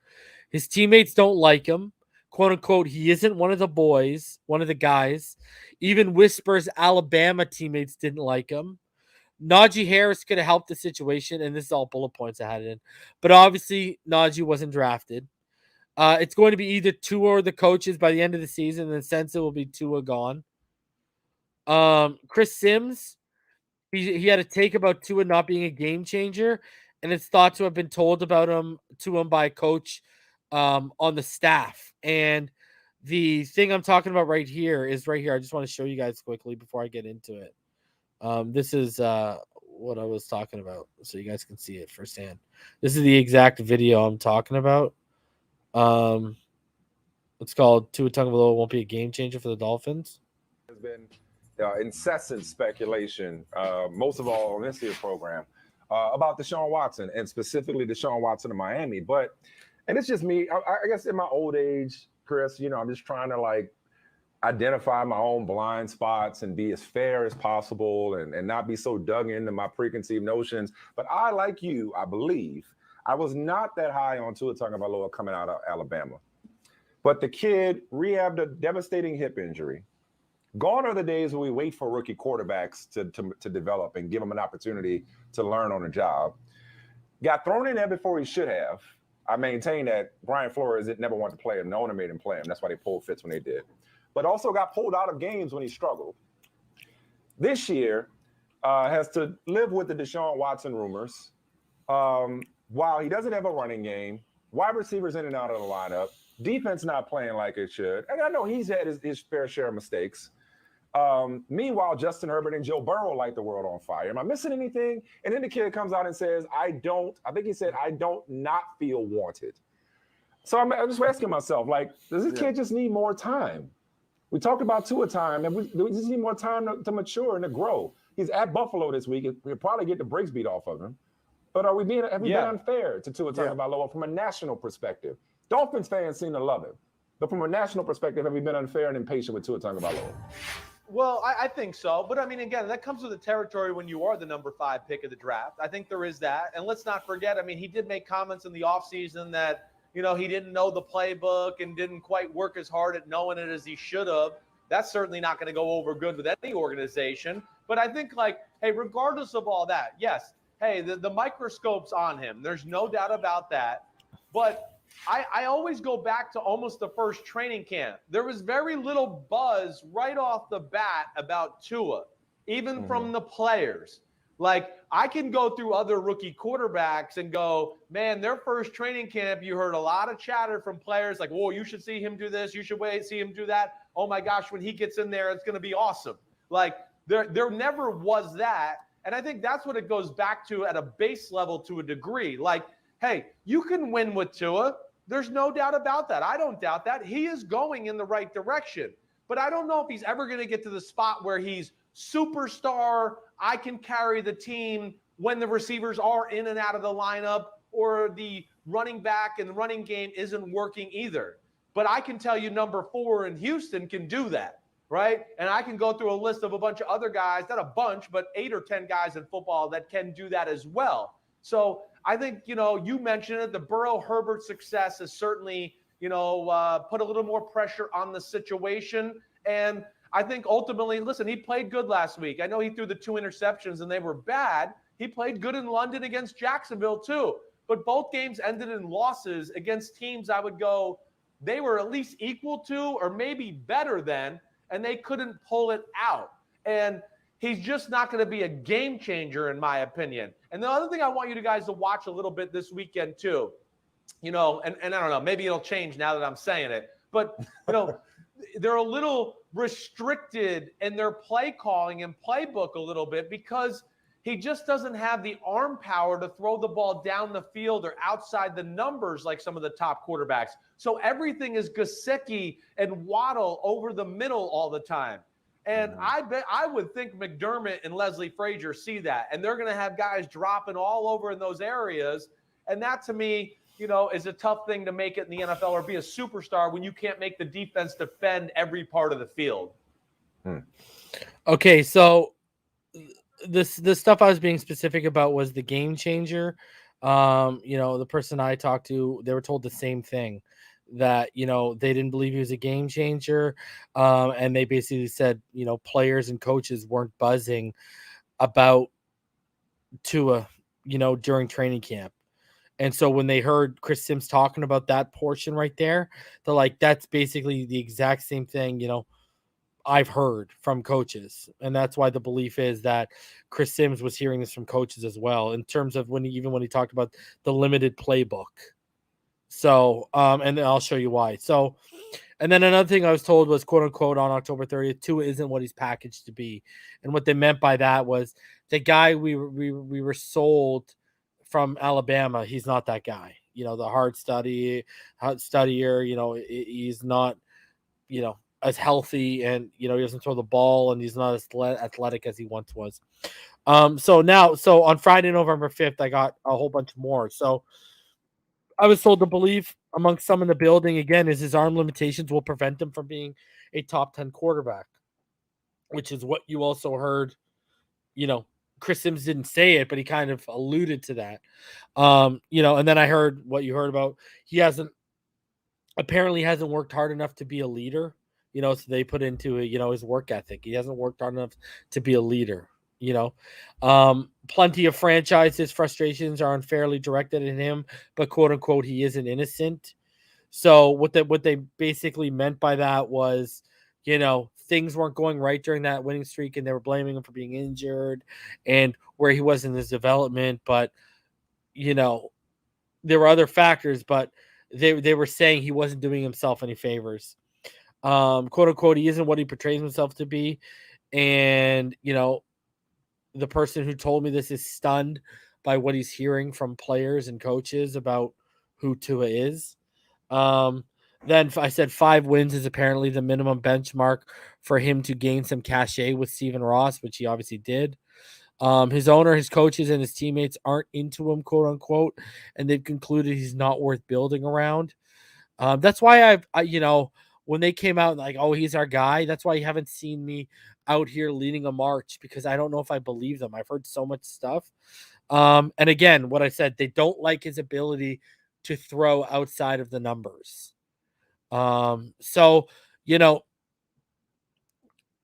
His teammates don't like him. Quote unquote, he isn't one of the boys, one of the guys. Even whispers Alabama teammates didn't like him. Najee Harris could have helped the situation, and this is all bullet points I had it in. But obviously, Najee wasn't drafted. It's going to be either Tua or the coaches by the end of the season, and since it will be Tua gone. Chris Sims, he had a take about Tua not being a game changer, and it's thought to have been told about him by a coach on the staff. And the thing I'm talking about right here is right here. I just want to show you guys quickly before I get into it. This is what I was talking about, so you guys can see it firsthand. This is the exact video I'm talking about. It's called Tua Tagovailoa won't be a game changer for the Dolphins. There's been incessant speculation, most of all on this year's program, about Deshaun Watson, and specifically Deshaun Watson in Miami. And it's just me. I guess in my old age, Chris, I'm just trying to identify my own blind spots and be as fair as possible and not be so dug into my preconceived notions. But I, like you, I believe, I was not that high on Tua Tagovailoa coming out of Alabama. But the kid rehabbed a devastating hip injury. Gone are the days when we wait for rookie quarterbacks to develop and give them an opportunity to learn on the job. Got thrown in there before he should have. I maintain that Brian Flores never wanted to play him. No one made him play him. That's why they pulled Fitz when they did. but also got pulled out of games when he struggled. This year has to live with the Deshaun Watson rumors. While he doesn't have a running game, wide receivers in and out of the lineup, defense not playing like it should. And I know he's had his fair share of mistakes. Meanwhile, Justin Herbert and Joe Burrow light the world on fire. Am I missing anything? And then the kid comes out and says, I don't not feel wanted. So I'm just asking myself, like, does this kid just need more time? We talked about Tua time, and we just need more time to mature and to grow. He's at Buffalo this week. We'll probably get the brakes beat off of him. But have we been unfair to Tua Tagovailoa from a national perspective? Dolphins fans seem to love him. But from a national perspective, have we been unfair and impatient with Tua Tagovailoa? Well, I think so. But, I mean, again, that comes with the territory when you are the number 5 pick of the draft. I think there is that. And let's not forget, I mean, he did make comments in the offseason that, you know, he didn't know the playbook and didn't quite work as hard at knowing it as he should have. That's certainly not going to go over good with any organization. But I think, like, hey, regardless of all that, yes, hey, the microscope's on him. There's no doubt about that. But I always go back to almost the first training camp. There was very little buzz right off the bat about Tua, even from the players. Like, I can go through other rookie quarterbacks and go, man, their first training camp, you heard a lot of chatter from players like, whoa, you should see him do this. You should see him do that. Oh, my gosh, when he gets in there, it's going to be awesome. Like, there never was that. And I think that's what it goes back to at a base level to a degree. Like, hey, you can win with Tua. There's no doubt about that. I don't doubt that. He is going in the right direction. But I don't know if he's ever going to get to the spot where he's superstar, I can carry the team when the receivers are in and out of the lineup, or the running back and the running game isn't working either. But I can tell you number 4 in Houston can do that, right? And I can go through a list of a bunch of other guys, not a bunch, but 8 or 10 guys in football that can do that as well. So I think, you know, you mentioned it, the Burrow-Herbert success has certainly, you know, put a little more pressure on the situation. And I think ultimately, listen, he played good last week. I know he threw the 2 interceptions and they were bad. He played good in London against Jacksonville too. But both games ended in losses against teams I would go, they were at least equal to or maybe better than, and they couldn't pull it out. And he's just not going to be a game changer, in my opinion. And the other thing I want you guys to watch a little bit this weekend too, you know, and I don't know, maybe it'll change now that I'm saying it, but, you know, they're a little restricted in their play calling and playbook a little bit because he just doesn't have the arm power to throw the ball down the field or outside the numbers like some of the top quarterbacks. So everything is Gesicki and Waddle over the middle all the time. And I would think McDermott and Leslie Frazier see that, and they're going to have guys dropping all over in those areas. And that, to me, you know, is a tough thing to make it in the NFL or be a superstar when you can't make the defense defend every part of the field. Okay, so the stuff I was being specific about was the game changer. You know, the person I talked to, they were told the same thing, that, you know, they didn't believe he was a game changer. And they basically said, you know, players and coaches weren't buzzing about Tua, you know, during training camp. And so when they heard Chris Sims talking about that portion right there, they're like, that's basically the exact same thing, you know, I've heard from coaches. And that's why the belief is that Chris Sims was hearing this from coaches as well, in terms of when he talked about the limited playbook. So, and then I'll show you why. So, and then another thing I was told was, quote unquote, on October 30th, Tua isn't what he's packaged to be. And what they meant by that was the guy we were sold from Alabama, he's not that guy. You know, the hard studier, you know, he's not, you know, as healthy, and, you know, he doesn't throw the ball, and he's not as athletic as he once was. So on Friday, November 5th, I got a whole bunch more. So I was told to believe amongst some in the building, again, is his arm limitations will prevent him from being a top 10 quarterback, which is what you also heard. You know, Chris Sims didn't say it, but he kind of alluded to that. You know, and then I heard what you heard about, he apparently hasn't worked hard enough to be a leader, you know, so they put into it, you know, his work ethic. He hasn't worked hard enough to be a leader. You know, plenty of franchises' frustrations are unfairly directed at him, but quote unquote, he isn't innocent. So what they basically meant by that was things weren't going right during that winning streak, and they were blaming him for being injured and where he was in his development. But, there were other factors, but they were saying he wasn't doing himself any favors. Quote unquote, he isn't what he portrays himself to be. And, the person who told me this is stunned by what he's hearing from players and coaches about who Tua is. Then I said 5 wins is apparently the minimum benchmark for him to gain some cachet with Stephen Ross, which he obviously did. His owner, his coaches, and his teammates aren't into him, quote unquote, and they've concluded he's not worth building around. That's why when they came out like, oh, he's our guy, that's why you haven't seen me out here leading a march, because I don't know if I believe them. I've heard so much stuff. And again, what I said, they don't like his ability to throw outside of the numbers. So,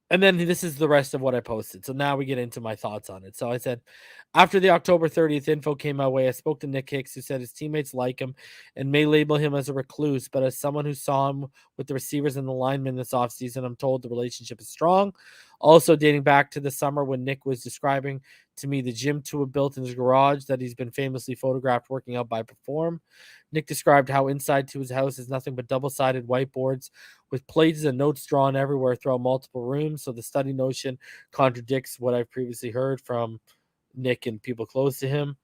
and then this is the rest of what I posted. So now we get into my thoughts on it. So I said, after the October 30th info came my way, I spoke to Nick Hicks, who said his teammates like him and may label him as a recluse. But as someone who saw him with the receivers and the linemen this offseason, I'm told the relationship is strong. Also dating back to the summer when Nick was describing to me the gym Tua built in his garage that he's been famously photographed working out by Perform. Nick described how inside to his house is nothing but double-sided whiteboards with plates and notes drawn everywhere throughout multiple rooms. So the study notion contradicts what I've previously heard from Nick and people close to him.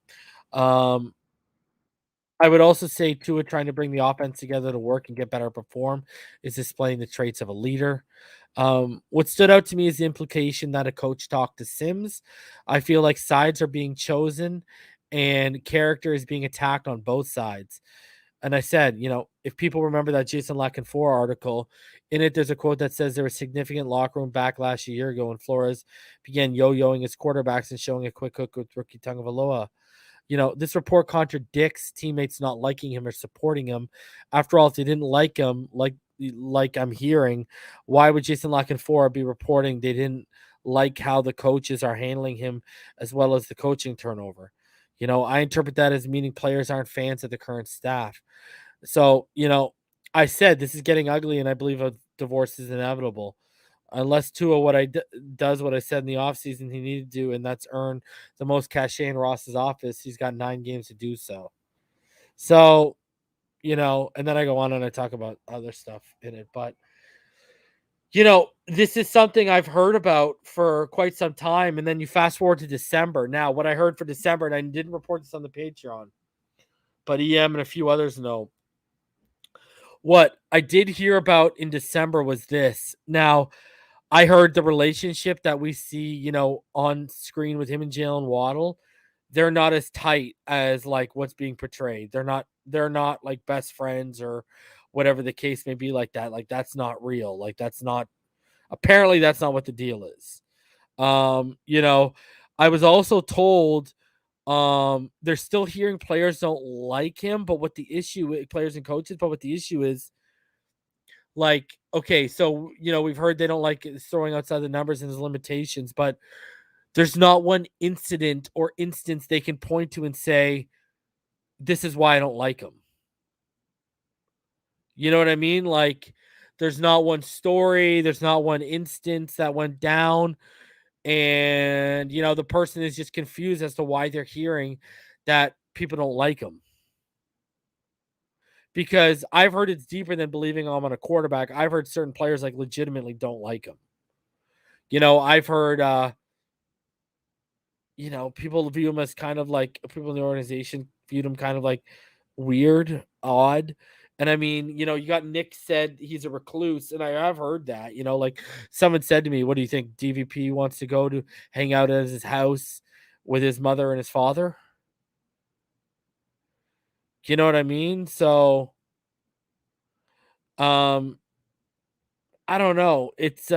I would also say Tua trying to bring the offense together to work and get better perform is displaying the traits of a leader. What stood out to me is the implication that a coach talked to Sims. I feel like sides are being chosen and character is being attacked on both sides. And I said, if people remember that Jason Lacan 4 article, in it, there's a quote that says there was significant locker room backlash a year ago when Flores began yo-yoing his quarterbacks and showing a quick hook with rookie Tagovailoa. This report contradicts teammates not liking him or supporting him. After all, if they didn't like him, like I'm hearing, why would Jason Lacan 4 be reporting they didn't like how the coaches are handling him as well as the coaching turnover? I interpret that as meaning players aren't fans of the current staff. So, I said this is getting ugly, and I believe a divorce is inevitable. Unless Tua does what I said in the offseason he needed to do, and that's earn the most cachet in Ross's office, he's got 9 games to do so. So, and then I go on and I talk about other stuff in it. But, this is something I've heard about for quite some time. And then you fast forward to December. Now, what I heard for December, and I didn't report this on the Patreon, but EM and a few others know. What I did hear about in December was this. Now, I heard the relationship that we see, on screen with him and Jalen Waddle, they're not as tight as like what's being portrayed. They're not like best friends or whatever the case may be like that. Like that's not real. Like apparently that's not what the deal is. I was also told they're still hearing players don't like him, but what the issue players and coaches, but what the issue is, like, okay, so we've heard they don't like throwing outside the numbers and his limitations, but there's not one incident or instance they can point to and say, this is why I don't like him. You know what I mean? Like, there's not one story, there's not one instance that went down, and the person is just confused as to why they're hearing that people don't like him. Because I've heard it's deeper than believing I'm on a quarterback. I've heard certain players like legitimately don't like him. I've heard people view him as kind of like people in the organization viewed him kind of like weird, odd. And I mean, you got Nick said he's a recluse, and I have heard that, like someone said to me, what do you think DVP wants to go to hang out at his house with his mother and his father? You know what I mean? So, I don't know. It's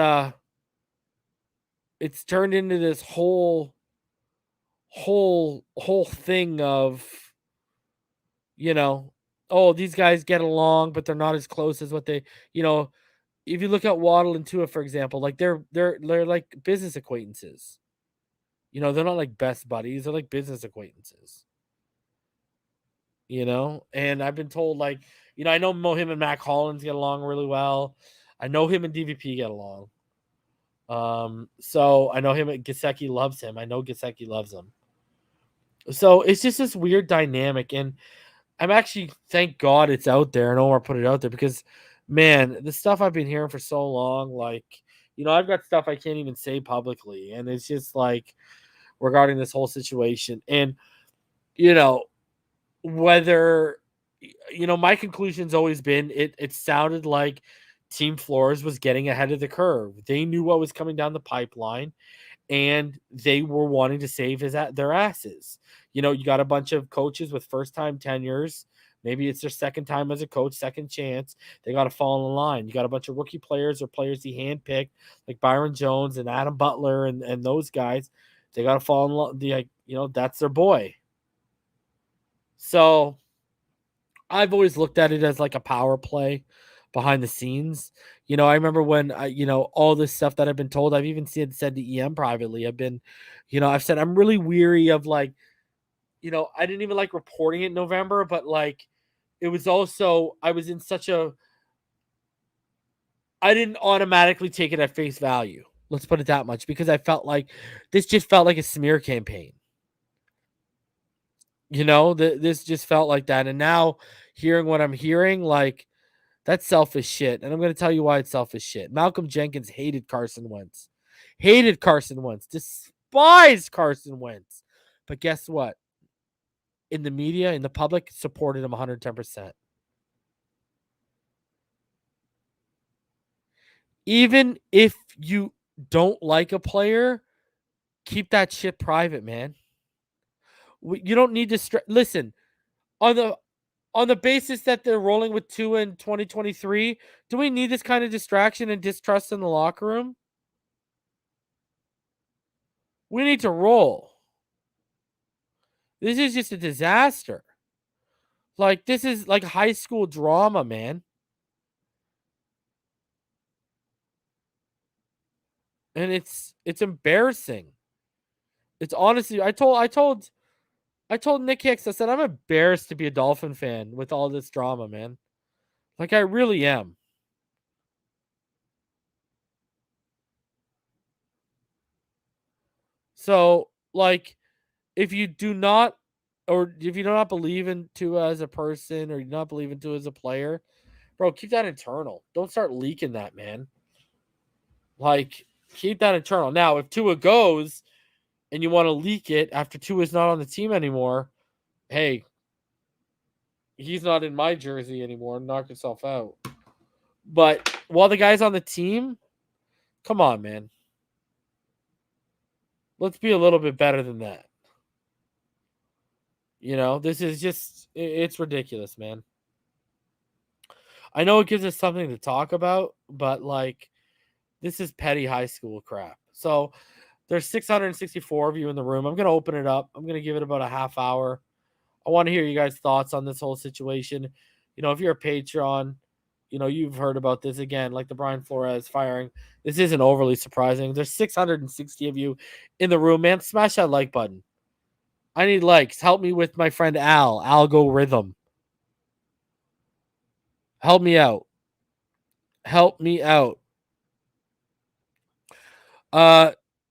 turned into this whole thing of, oh, these guys get along, but they're not as close as what they, if you look at Waddle and Tua, for example, like they're like business acquaintances. They're not like best buddies, they're like business acquaintances. And I've been told, like, I know him and Mac Hollins get along really well. I know him and DVP get along. So I know him and Gesicki loves him. I know Gesicki loves him. So it's just this weird dynamic, and I'm actually, thank God it's out there, and Omar put it out there, because, man, the stuff I've been hearing for so long, like, I've got stuff I can't even say publicly, and it's just like regarding this whole situation, and whether my conclusion's always been it sounded like Team Flores was getting ahead of the curve. They knew what was coming down the pipeline, and they were wanting to save their asses. You got a bunch of coaches with first-time tenures. Maybe it's their second time as a coach, second chance. They got to fall in line. You got a bunch of rookie players or players he handpicked, like Byron Jones and Adam Butler and those guys. They got to fall in line. That's their boy. So I've always looked at it as like a power play behind the scenes. I remember when all this stuff that I've been told, I've even said to EM privately. I've said I'm really weary of I didn't even like reporting it in November, but it was also, I didn't automatically take it at face value. Let's put it that much, because I felt like this just felt like a smear campaign. This just felt like that. And now hearing what I'm hearing, that's selfish shit. And I'm going to tell you why it's selfish shit. Malcolm Jenkins hated Carson Wentz. Despised Carson Wentz. But guess what? In the media, in the public, supported him 110%. Even if you don't like a player, keep that shit private, man. You don't need to listen, on the basis that they're rolling with Tua in 2023, do we need this kind of distraction and distrust in the locker room? We need to roll. This is just a disaster. This is like high school drama, man. And it's embarrassing. It's honestly, I told Nick Hicks, I said, I'm embarrassed to be a Dolphin fan with all this drama, man. I really am. So, if you do not believe in Tua as a person, or you do not believe in Tua as a player, bro, keep that internal. Don't start leaking that, man. Keep that internal. Now, if Tua goes and you want to leak it after Tua's not on the team anymore, hey, he's not in my jersey anymore. Knock yourself out. But while the guy's on the team, come on, man. Let's be a little bit better than that. This is just, it's ridiculous, man. I know it gives us something to talk about, but this is petty high school crap. So there's 664 of you in the room. I'm going to open it up. I'm going to give it about a half hour. I want to hear you guys' thoughts on this whole situation. If you're a Patreon, you've heard about this again, like the Brian Flores firing. This isn't overly surprising. There's 660 of you in the room, man. Smash that like button. I need likes. Help me with my friend Al. Algorithm. Help me out.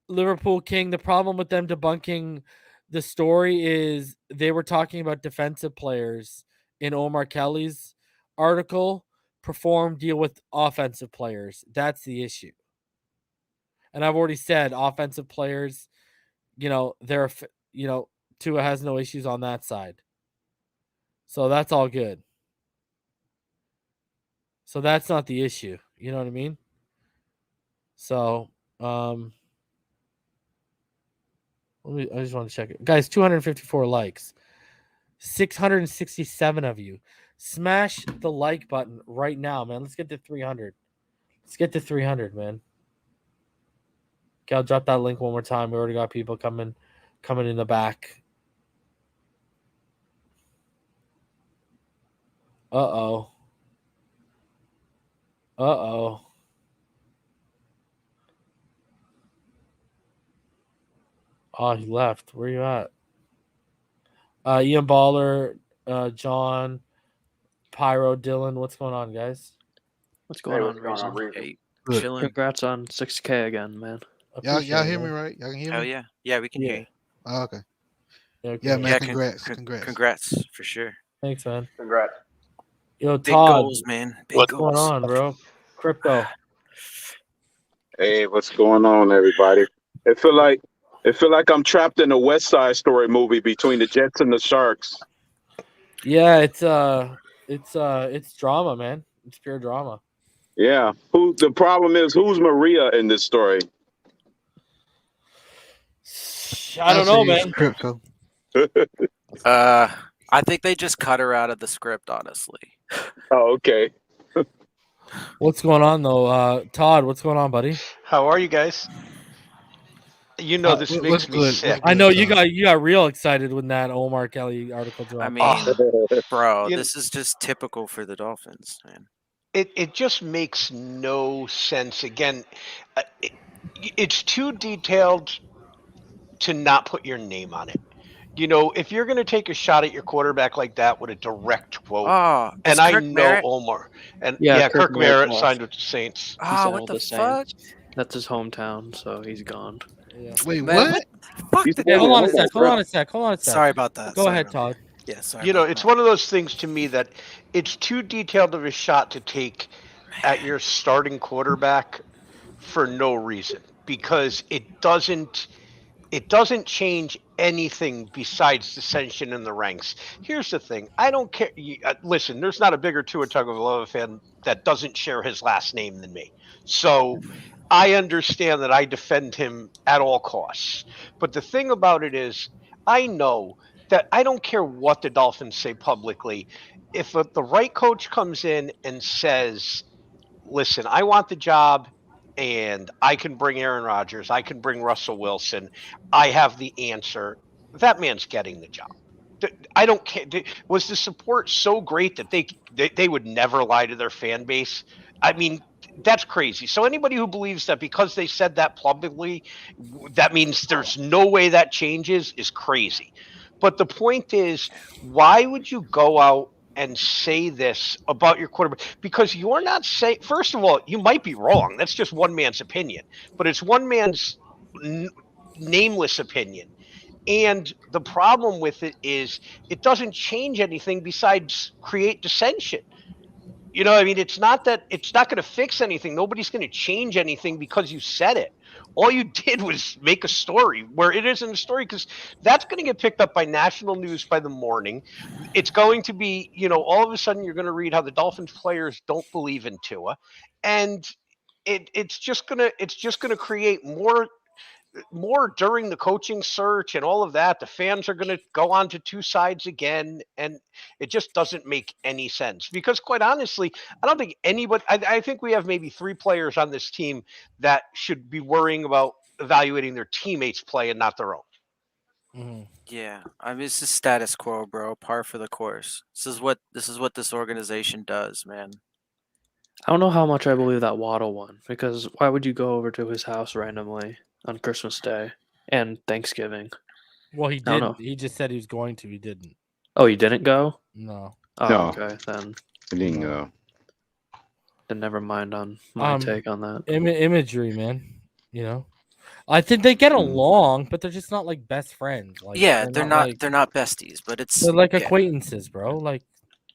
Liverpool King, the problem with them debunking the story is they were talking about defensive players in Omar Kelly's article. Deal with offensive players. That's the issue. And I've already said offensive players, they're, Tua has no issues on that side. So that's all good. So that's not the issue. You know what I mean? So, I just want to check it. Guys, 254 likes. 667 of you. Smash the like button right now, man. Let's get to 300. Man. Okay, I'll drop that link one more time. We already got people coming in the back. Uh-oh. Oh, he left. Where you at? Ian Baller, John, Pyro, Dylan. What's going on, guys? What's going on, what's going on, Reason? Reason? Hey, Good. chilling. Congrats on 6K again, man. Y'all Appreciate hear it, me man. right? Y'all can hear Hell me? yeah. Yeah, we can hear Yeah. you. Oh, okay. Yeah, Yeah, man. Yeah, Congrats. congrats for sure. Thanks, man. Congrats. Yo, Big Todd, goals, man. Big what's goals. going on, bro? Crypto. Hey, what's going on, everybody? It feel like I'm trapped in a West Side Story movie between the Jets and the Sharks. Yeah, it's drama, man. It's pure drama. Yeah. The problem is who's Maria in this story? I don't know, man. Crypto. I think they just cut her out of the script, honestly. Oh, okay. What's going on though? Todd, what's going on, buddy? How are you guys? You know this What's makes me good? sick. I know you Todd? got real excited when that Omar Kelly article dropped. I mean, bro, You- this is just typical for the Dolphins, man. It just makes no sense. Again, it's too detailed to not put your name on it. You know, if you're going to take a shot at your quarterback like that with a direct quote, Oh, and is I Kirk know Merritt? Omar, and Yeah, Kirk Kirk Merritt Merritt signed with the Saints. He Oh, signed what with the the fuck? Saints. That's his hometown, so he's gone. Yeah. Wait, Man, what? Fuck He's the Hey, hold on a Dolphins. sec. Hold on a sec. Sorry about that. Go Sorry ahead, about Todd. that. Yeah, sorry. You know, about it's that. one of those things to me that it's too detailed of a shot to take at your starting quarterback for no reason, because it doesn't change anything besides dissension in the ranks. Here's the thing. I don't care. Listen, there's not a bigger Tua Tagovailoa fan that doesn't share his last name than me. So I understand that I defend him at all costs. But the thing about it is, I know that I don't care what the Dolphins say publicly. If the right coach comes in and says, listen, I want the job and I can bring Aaron Rodgers, I can bring Russell Wilson, I have the answer, that man's getting the job. I don't care. Was the support so great that they would never lie to their fan base? I mean, that's crazy. So anybody who believes that because they said that publicly, that means there's no way that changes is crazy. But the point is, why would you go out and say this about your quarterback? Because you're not saying, first of all, you might be wrong. That's just one man's opinion, but it's one man's nameless opinion. And the problem with it is it doesn't change anything besides create dissension. You know, I mean, it's not going to fix anything. Nobody's going to change anything because you said it. All you did was make a story where it isn't a story, because that's going to get picked up by national news by the morning. It's going to be, you know, all of a sudden you're going to read how the Dolphins players don't believe in Tua, and it's just going to create more during the coaching search and all of that. The fans are going to go on to two sides again, and it just doesn't make any sense, because quite honestly, I don't think anybody, I think we have maybe 3 players on this team that should be worrying about evaluating their teammates' play and not their own. Mm-hmm. Yeah, I mean, it's just status quo, bro. Par for the course. This is what this organization does, man. I don't know how much I believe that Waddle one, because why would you go over to his house randomly on Christmas Day and Thanksgiving? Well, he I don't know. didn't. He just said he was going to. He didn't. Oh, you didn't go? No. Oh, No. okay, then Bingo. never mind on my take on that. Imagery, man. You know, I think they get along, but they're just not like best friends. Like, Yeah, they're not like, besties, but it's they're like yeah. acquaintances, bro. Like,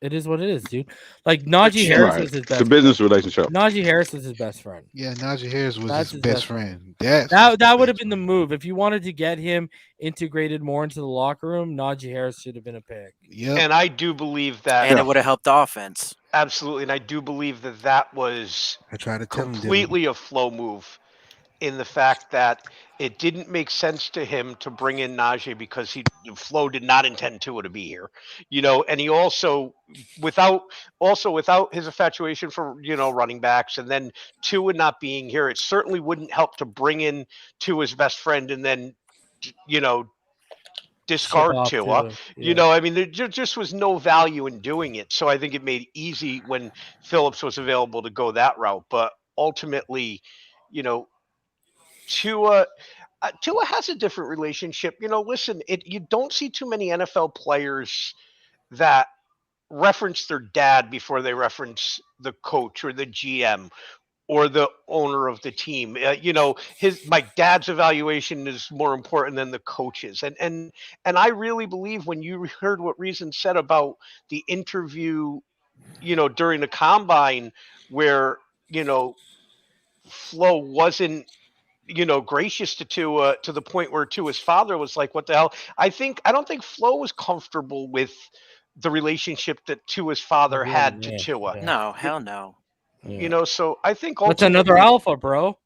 it is what it is, dude. Like Najee chill. Harris Right. was his It's best a business friend. relationship. Najee Harris was his best friend. Yeah, Najee Harris was That's his his best best friend. That would have been the move if you wanted to get him integrated more into the locker room. Najee Harris should have been a pick. Yep. And I do believe that. And it would have helped the offense. Absolutely. And I do believe that was I tried to tell him. completely a flow move, in the fact that it didn't make sense to him to bring in Najee, because Flo did not intend Tua to be here, you know, and he also without his infatuation for, you know, running backs, and then Tua not being here, it certainly wouldn't help to bring in Tua's best friend and then, you know, discard off Tua. Tua, You yeah. know, I mean, there just was no value in doing it. So I think it made it easy when Phillips was available to go that route. But ultimately, you know, Tua has a different relationship. You know, listen, you don't see too many NFL players that reference their dad before they reference the coach or the GM or the owner of the team. My dad's evaluation is more important than the coach's. And I really believe when you heard what Reason said about the interview, during the combine where, Flo wasn't, gracious to Tua to the point where Tua's father was like, what the hell? I don't think Flo was comfortable with the relationship that Tua's father had to Tua. Yeah. No, hell no. So I think That's another ultimately, alpha, bro.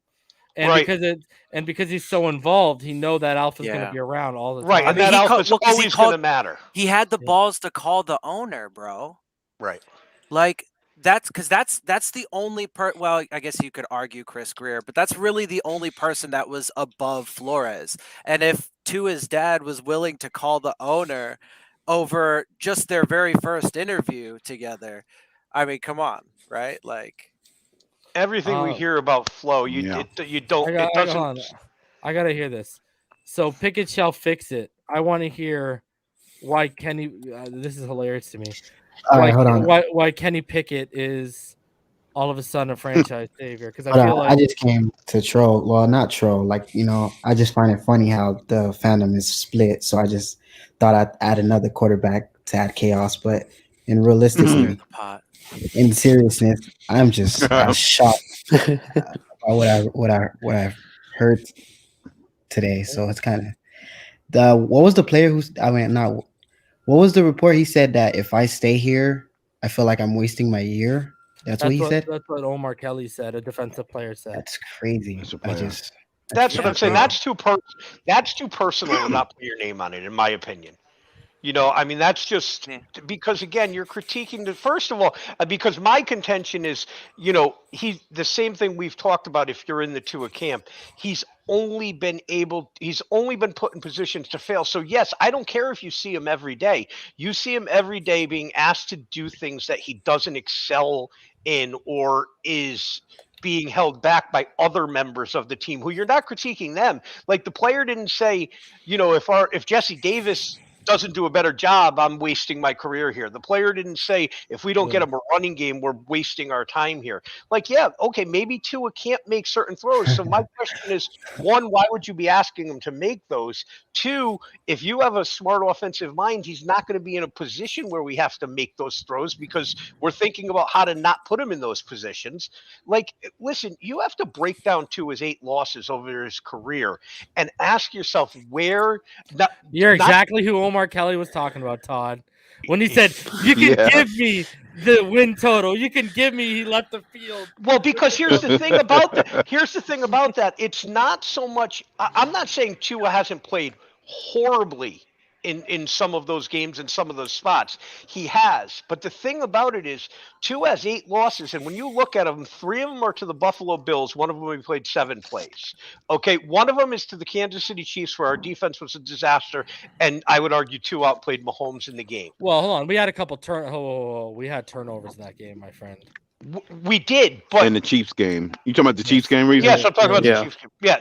And right. because he's so involved, he know that alpha's going Yeah. to be around all the time. Right, and that he alpha's well, 'cause he always going to called- matter. He had the balls to call the owner, bro. Right. Like that's the only well, I guess you could argue Chris Greer, but that's really the only person that was above Flores. And if Tua's dad was willing to call the owner over just their very first interview together, I mean, come on, right? Like Everything we hear about Flo, you don't. It doesn't. Hold on. I gotta hear this. So Pickett shall fix it. I want to hear why Kenny. This is hilarious to me. All right, hold on. Why Kenny Pickett is all of a sudden a franchise savior? Because I just came to troll. Well, not troll. I just find it funny how the fandom is split. So I just thought I'd add another quarterback to add chaos. But in realistically, in seriousness, I'm just shocked about what I've heard today. So it's kind of what was the player who's? I mean, not. What was the report? He said that if I stay here, I feel like I'm wasting my year. That's what he said. That's what Omar Kelly said. A defensive player said. That's crazy. That's what I'm saying. That's too personal to not put your name on it, in my opinion. I mean, that's just because, again, you're critiquing first of all, because my contention is, the same thing we've talked about. If you're in the Tua camp, he's only been put in positions to fail. So yes, I don't care if you see him every day. You see him every day being asked to do things that he doesn't excel in or is being held back by other members of the team who you're not critiquing them. Like the player didn't say, if Jesse Davis doesn't do a better job, I'm wasting my career here. The player didn't say, if we don't get him a running game, we're wasting our time here. Like, yeah, okay, maybe Tua can't make certain throws. So my question is, one, why would you be asking him to make those? Two, if you have a smart offensive mind, he's not going to be in a position where we have to make those throws because we're thinking about how to not put him in those positions. Like, listen, you have to break down Tua's 8 losses over his career and ask yourself where. You're exactly who Omar Kelly was talking about, Todd, when he said, you can give me the win total. You can give me he left the field. Well, because here's the thing about that. It's not so much – I'm not saying Tua hasn't played horribly in some of those games and some of those spots. He has. But the thing about it is Tua has 8 losses, and when you look at them, 3 of them are to the Buffalo Bills. One of them we played 7 plays. Okay, one of them is to the Kansas City Chiefs where our defense was a disaster, and I would argue Tua outplayed Mahomes in the game. Well, hold on. We had a couple we had turnovers in that game, my friend. We did, but in the Chiefs game. You talking about the Chiefs game, Reason? Yes, I'm talking about the Chiefs game. Yeah.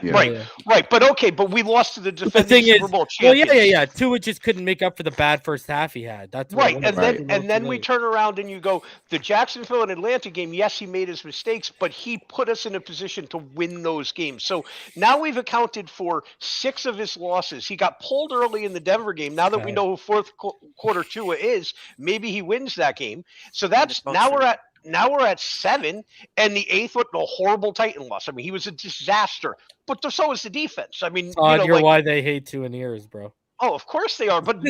Right. But okay, but we lost to the defending Super Bowl champions. Well, yeah. Tua just couldn't make up for the bad first half he had. That's right. And then we turn around and you go, the Jacksonville and Atlanta game. Yes, he made his mistakes, but he put us in a position to win those games. So now we've accounted for 6 of his losses. He got pulled early in the Denver game. Now that we know who fourth quarter Tua is, maybe he wins that game. So that's now we're at 7, and the 8th with a horrible Titan loss. I mean, he was a disaster, but so is the defense. I mean, you're why they hate Tua and ears, bro. Oh, of course they are, but my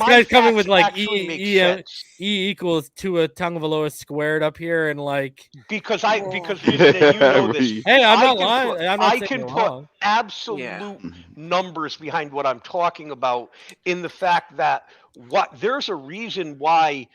guy's coming with like E equals Tua Tagovailoa squared up here and like because you know this. Hey, I'm not lying. I can put absolute numbers behind what I'm talking about in the fact that there's a reason why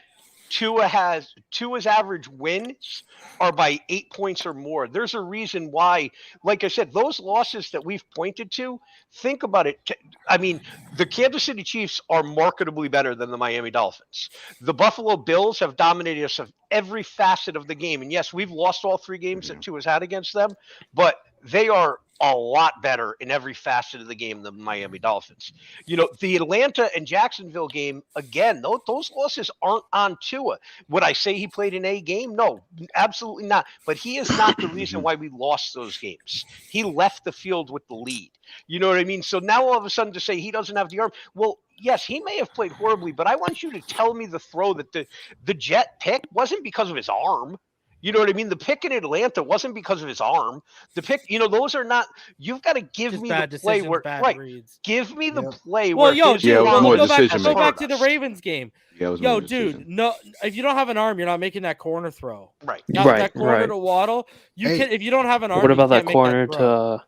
Tua's average wins are by 8 points or more. There's a reason why, like I said, those losses that we've pointed to, think about it. I mean, the Kansas City Chiefs are marketably better than the Miami Dolphins. The Buffalo Bills have dominated us of every facet of the game. And yes, we've lost all 3 games that Tua's had against them, but they are a lot better in every facet of the game than the Miami Dolphins. The Atlanta and Jacksonville game, again, those losses aren't on Tua. Would I say he played an A game? No, absolutely not. But he is not the reason why we lost those games. He left the field with the lead. You know what I mean? So now all of a sudden to say he doesn't have the arm, well, yes, he may have played horribly, but I want you to tell me the throw that the Jet pick wasn't because of his arm. You know what I mean? The pick in Atlanta wasn't because of his arm. The pick, those are not. You've got to give me the play where reads. Give me the play Well, where. go back to the Ravens game. Yeah, dude, no, if you don't have an arm, you're not making that corner throw. Right. That corner to Waddle, can if you don't have an arm. What about that corner to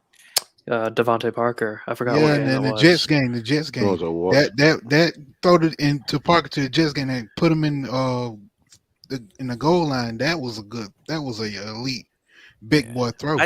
Devontae Parker? I forgot. Yeah, and then the Jets game. That throw it into Parker to the Jets game and put him in the goal line. That was a elite big boy throw.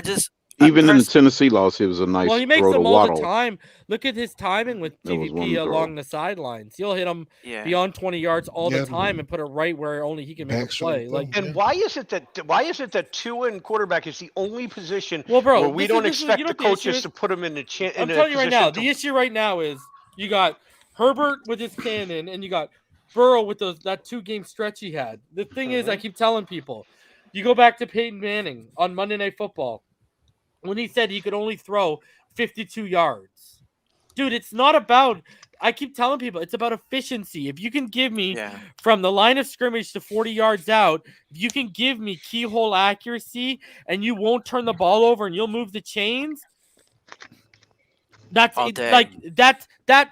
Even in the Tennessee loss, it was a nice. Well, he makes throw them to all Waddle. the time. Look at his timing with TVP along the sidelines. He'll hit him beyond 20 yards all the time and put it right where only he can make a play. And why is it that Tua and quarterback is the only position bro, where we don't expect the coaches to put him in the I'm telling you right now, the issue right now is you got Herbert with his cannon and you got Burrow with that 2-game stretch he had. The thing is, I keep telling people, you go back to Peyton Manning on Monday Night Football when he said he could only throw 52 yards. Dude, it's not about – I keep telling people it's about efficiency. If you can give me from the line of scrimmage to 40 yards out, if you can give me keyhole accuracy and you won't turn the ball over and you'll move the chains, that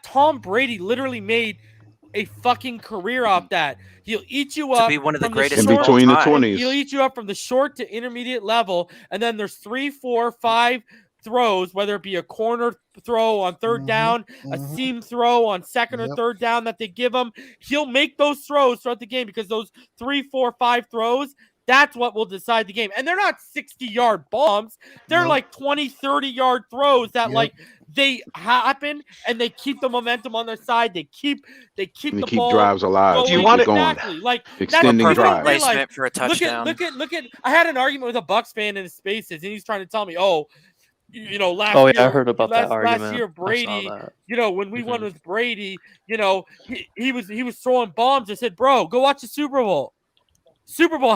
Tom Brady literally made – a fucking career off that. He'll eat you up to be one of the greatest in between the 20s. He'll eat you up from the short to intermediate level, and then there's 3, 4, 5 throws, whether it be a corner throw on third down, a seam throw on second or third down that they give him. He'll make those throws throughout the game because those 3, 4, 5 throws, that's what will decide the game. And they're not 60-yard bombs. They're like 20, 30-yard throws that they happen and they keep the momentum on their side. They keep the ball drives alive. Do you want it exactly like extending drive placement for a touchdown? Look at. I had an argument with a Bucks fan in his Spaces, and he's trying to tell me, last year. I heard about that argument. Last year, Brady. When we won with Brady, he was throwing bombs. I said, bro, go watch the Super Bowl.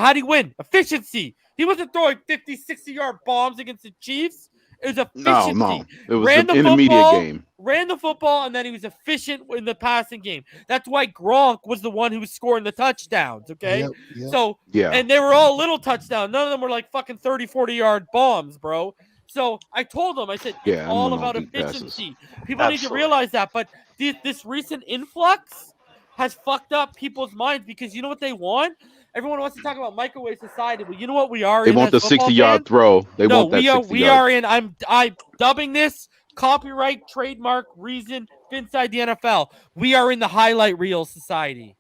How'd he win? Efficiency. He wasn't throwing 50, 60-yard bombs against the Chiefs. It was efficiency. No. It was an intermediate game. Ran the football, and then he was efficient in the passing game. That's why Gronk was the one who was scoring the touchdowns, okay? Yep. So, and they were all little touchdowns. None of them were like fucking 30, 40-yard bombs, bro. So I told them, I said, it's all about efficiency. People need to realize that. But this recent influx has fucked up people's minds because you know what they want? Everyone wants to talk about microwave society, but you know what we are? They want the 60-yard throw. We are in. I'm dubbing this copyright, trademark, reason inside the NFL. We are in the highlight reel society.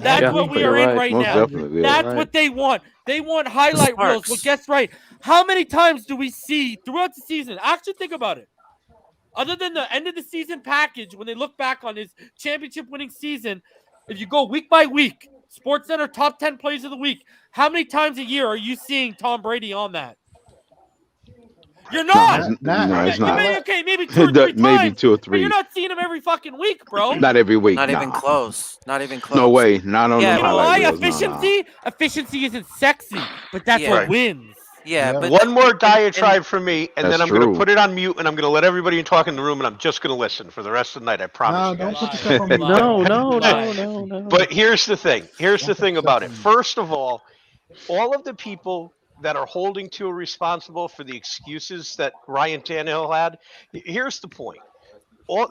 That's what we are in right now. That's what they want. They want highlight reels. Well, guess right. How many times do we see throughout the season? Actually, think about it. Other than the end of the season package, when they look back on his championship winning season, if you go week by week, SportsCenter top 10 plays of the week, how many times a year are you seeing Tom Brady on that? You're not. No, it's not. Okay, maybe 2 or 3 times. Maybe 2 or 3. But you're not seeing him every fucking week, bro. Not every week. Not even close. Not even close. No way. Not on the highlight reels. Efficiency? Efficiency isn't sexy, but that's what wins. Yeah, but one more diatribe from me, and then I'm going true. to put it on mute, and I'm going to let everybody talk in the room, and I'm just going to listen for the rest of the night. I promise. No, you don't guys. put yourself on mute. No. But here's the thing. Here's the thing about it. First of all of the people that are holding Tua responsible for the excuses that Ryan Tannehill had, here's the point.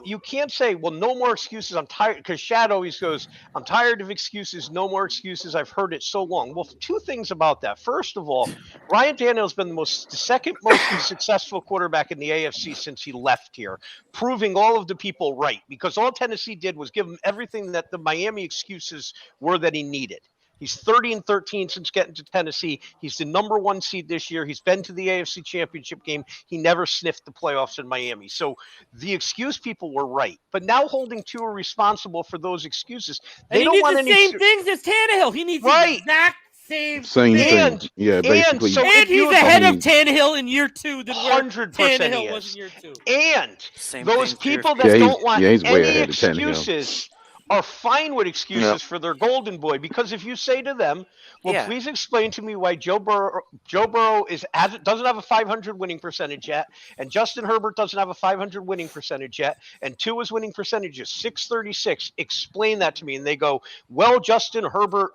You can't say, well, no more excuses. I'm tired, because Shad always goes, I'm tired of excuses. No more excuses. I've heard it so long. Well, 2 things about that. First of all, Ryan Tannehill's been the second most successful quarterback in the AFC since he left here, proving all of the people right, because all Tennessee did was give him everything that the Miami excuses were that he needed. He's 30-13 since getting to Tennessee. He's the number 1 seed this year. He's been to the AFC Championship game. He never sniffed the playoffs in Miami. So the excuse people were right. But now holding Tua responsible for those excuses, they don't want any. He needs the same things as Tannehill. He needs the exact same Same thing. thing. Yeah, basically. so And he's ahead of Tannehill in year 2 than where 100% Tannehill he was is. in year 2. And Same those thing for your people that Yeah, don't want he's way any ahead of Tannehill. excuses are fine with excuses for their golden boy, because if you say to them, well, Yeah. please explain to me why Joe Burrow doesn't have a 500 winning percentage yet, and Justin Herbert doesn't have a 500 winning percentage yet, and Tua's winning percentage is 636. Explain that to me. And they go, well, Justin Herbert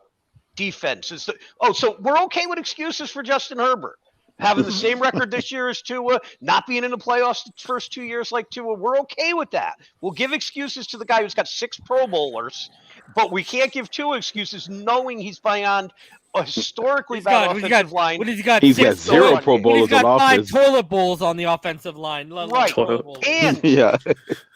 defense is so we're okay with excuses for Justin Herbert having the same record this year as Tua, not being in the playoffs the first 2 years like Tua. We're okay with that. We'll give excuses to the guy who's got 6 Pro Bowlers, but we can't give Tua excuses knowing he's beyond a historically bad offensive line. When he's got He's got 0 Pro when he's Bowlers on got 5 offense. toilet bowls on the offensive line. Right. And yeah.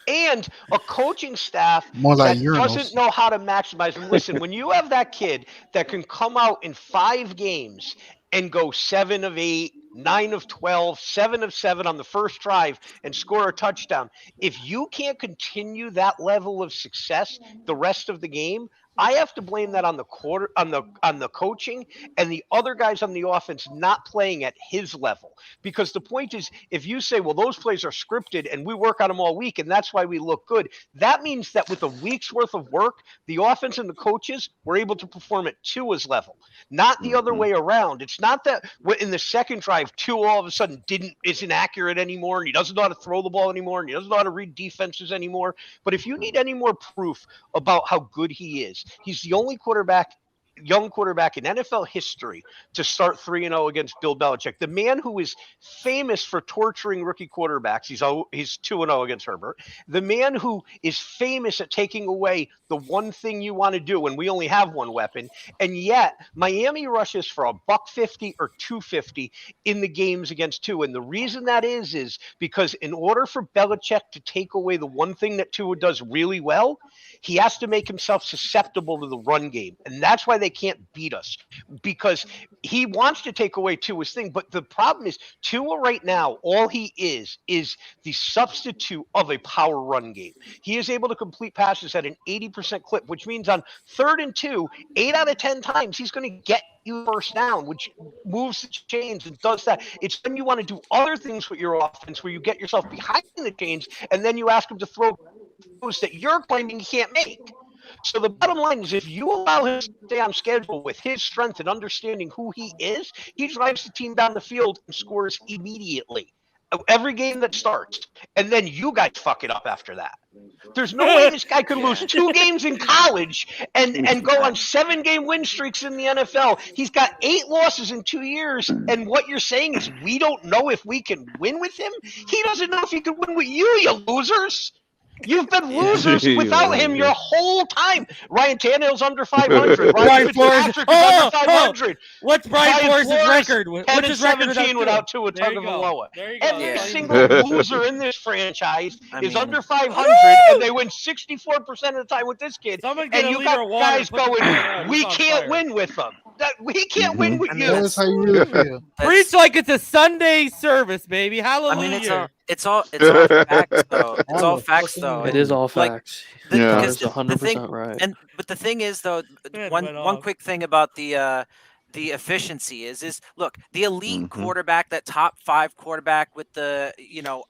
and a coaching staff More like that urinals. doesn't know how to maximize. And listen, when you have that kid that can come out in 5 games and go 7 of 8, 9 of 12, 7 of 7 on the first drive and score a touchdown, if you can't continue that level of success the rest of the game, I have to blame that on the coaching and the other guys on the offense not playing at his level. Because the point is, if you say, well, those plays are scripted and we work on them all week and that's why we look good, that means that with a week's worth of work, the offense and the coaches were able to perform at Tua's level, not the other way around. It's not that in the second drive, Tua all of a sudden isn't accurate anymore and he doesn't know how to throw the ball anymore and he doesn't know how to read defenses anymore. But if you need any more proof about how good he is, he's the only young quarterback in NFL history to start 3-0 against Bill Belichick. The man who is famous for torturing rookie quarterbacks. He's 2-0 against Herbert. The man who is famous at taking away the one thing you want to do when we only have one weapon. And yet Miami rushes for $150 or $250 in the games against Tua. And the reason that is because in order for Belichick to take away the one thing that Tua does really well, he has to make himself susceptible to the run game. And that's why they can't beat us, because he wants to take away Tua's thing. But the problem is Tua right now, all he is the substitute of a power run game. He is able to complete passes at an 80% clip, which means on 3rd and 2, 8 out of 10 times, he's going to get you first down, which moves the chains and does that. It's when you want to do other things with your offense where you get yourself behind the chains and then you ask him to throw that you're claiming he can't make. So the bottom line is, if you allow him to stay on schedule with his strength and understanding who he is, he drives the team down the field and scores immediately. Every game that starts. And then you guys fuck it up after that. There's no way this guy could lose 2 games in college and go on 7-game win streaks in the NFL. He's got 8 losses in 2 years. And what you're saying is we don't know if we can win with him? He doesn't know if he can win with you losers. You've been losers without him your whole time. Ryan Tannehill's under 500. Ryan Flores is under 500. What's Brian Flores' record? What's his record 17 without Tua Tagovailoa? Every single loser in this franchise is under 500, and they win 64% of the time with this kid. And you got guys going, we can't win with them. We can't win with you. That's how you really feel. Preach like it's a Sunday service, baby. Hallelujah. I mean, it's all facts, though. It's all facts, though. It is all facts. Yeah, that's 100% right. But the thing is, though, one quick thing about the efficiency is look, the elite quarterback, that top 5 quarterback with the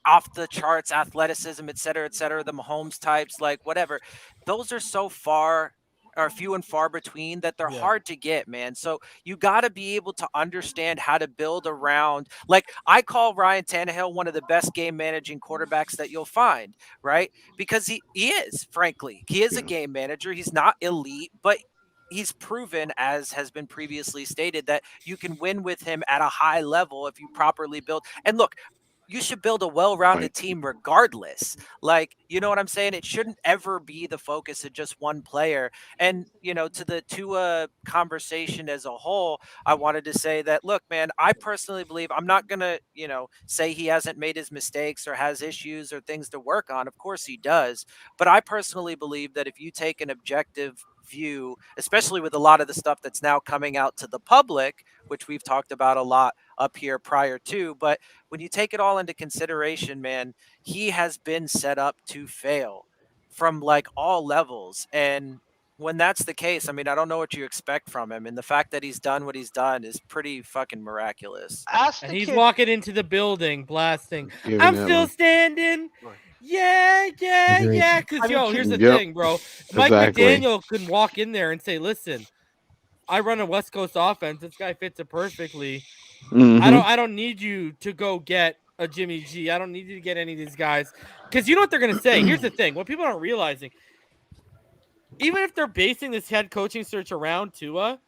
off the charts athleticism, et cetera, the Mahomes types, like whatever, those are so far. Are few and far between that they're hard to get, man. So you got to be able to understand how to build around. Like, I call Ryan Tannehill one of the best game managing quarterbacks that you'll find, right? Because he is, frankly, he is a game manager. He's not elite, but he's proven, as has been previously stated, that you can win with him at a high level if you properly build. And look, you should build a well-rounded team regardless. Like, you know what I'm saying? It shouldn't ever be the focus of just one player. And, to the Tua conversation as a whole, I wanted to say that, look, man, I personally believe, I'm not going to, say he hasn't made his mistakes or has issues or things to work on. Of course he does. But I personally believe that if you take an objective view, especially with a lot of the stuff that's now coming out to the public, which we've talked about a lot up here prior to, but when you take it all into consideration, man, he has been set up to fail from like all levels. And when that's the case, I mean, I don't know what you expect from him, and the fact that he's done what he's done is pretty fucking miraculous. And he's walking into the building blasting, Giving I'm that still one. standing. Yeah. Agreed. Because, here's the Yep. thing, bro. Mike Exactly. McDaniel can walk in there and say, listen, I run a West Coast offense. This guy fits it perfectly. I don't need you to go get a Jimmy G. I don't need you to get any of these guys. Because you know what they're going to say? Here's the thing. What people aren't realizing, even if they're basing this head coaching search around Tua,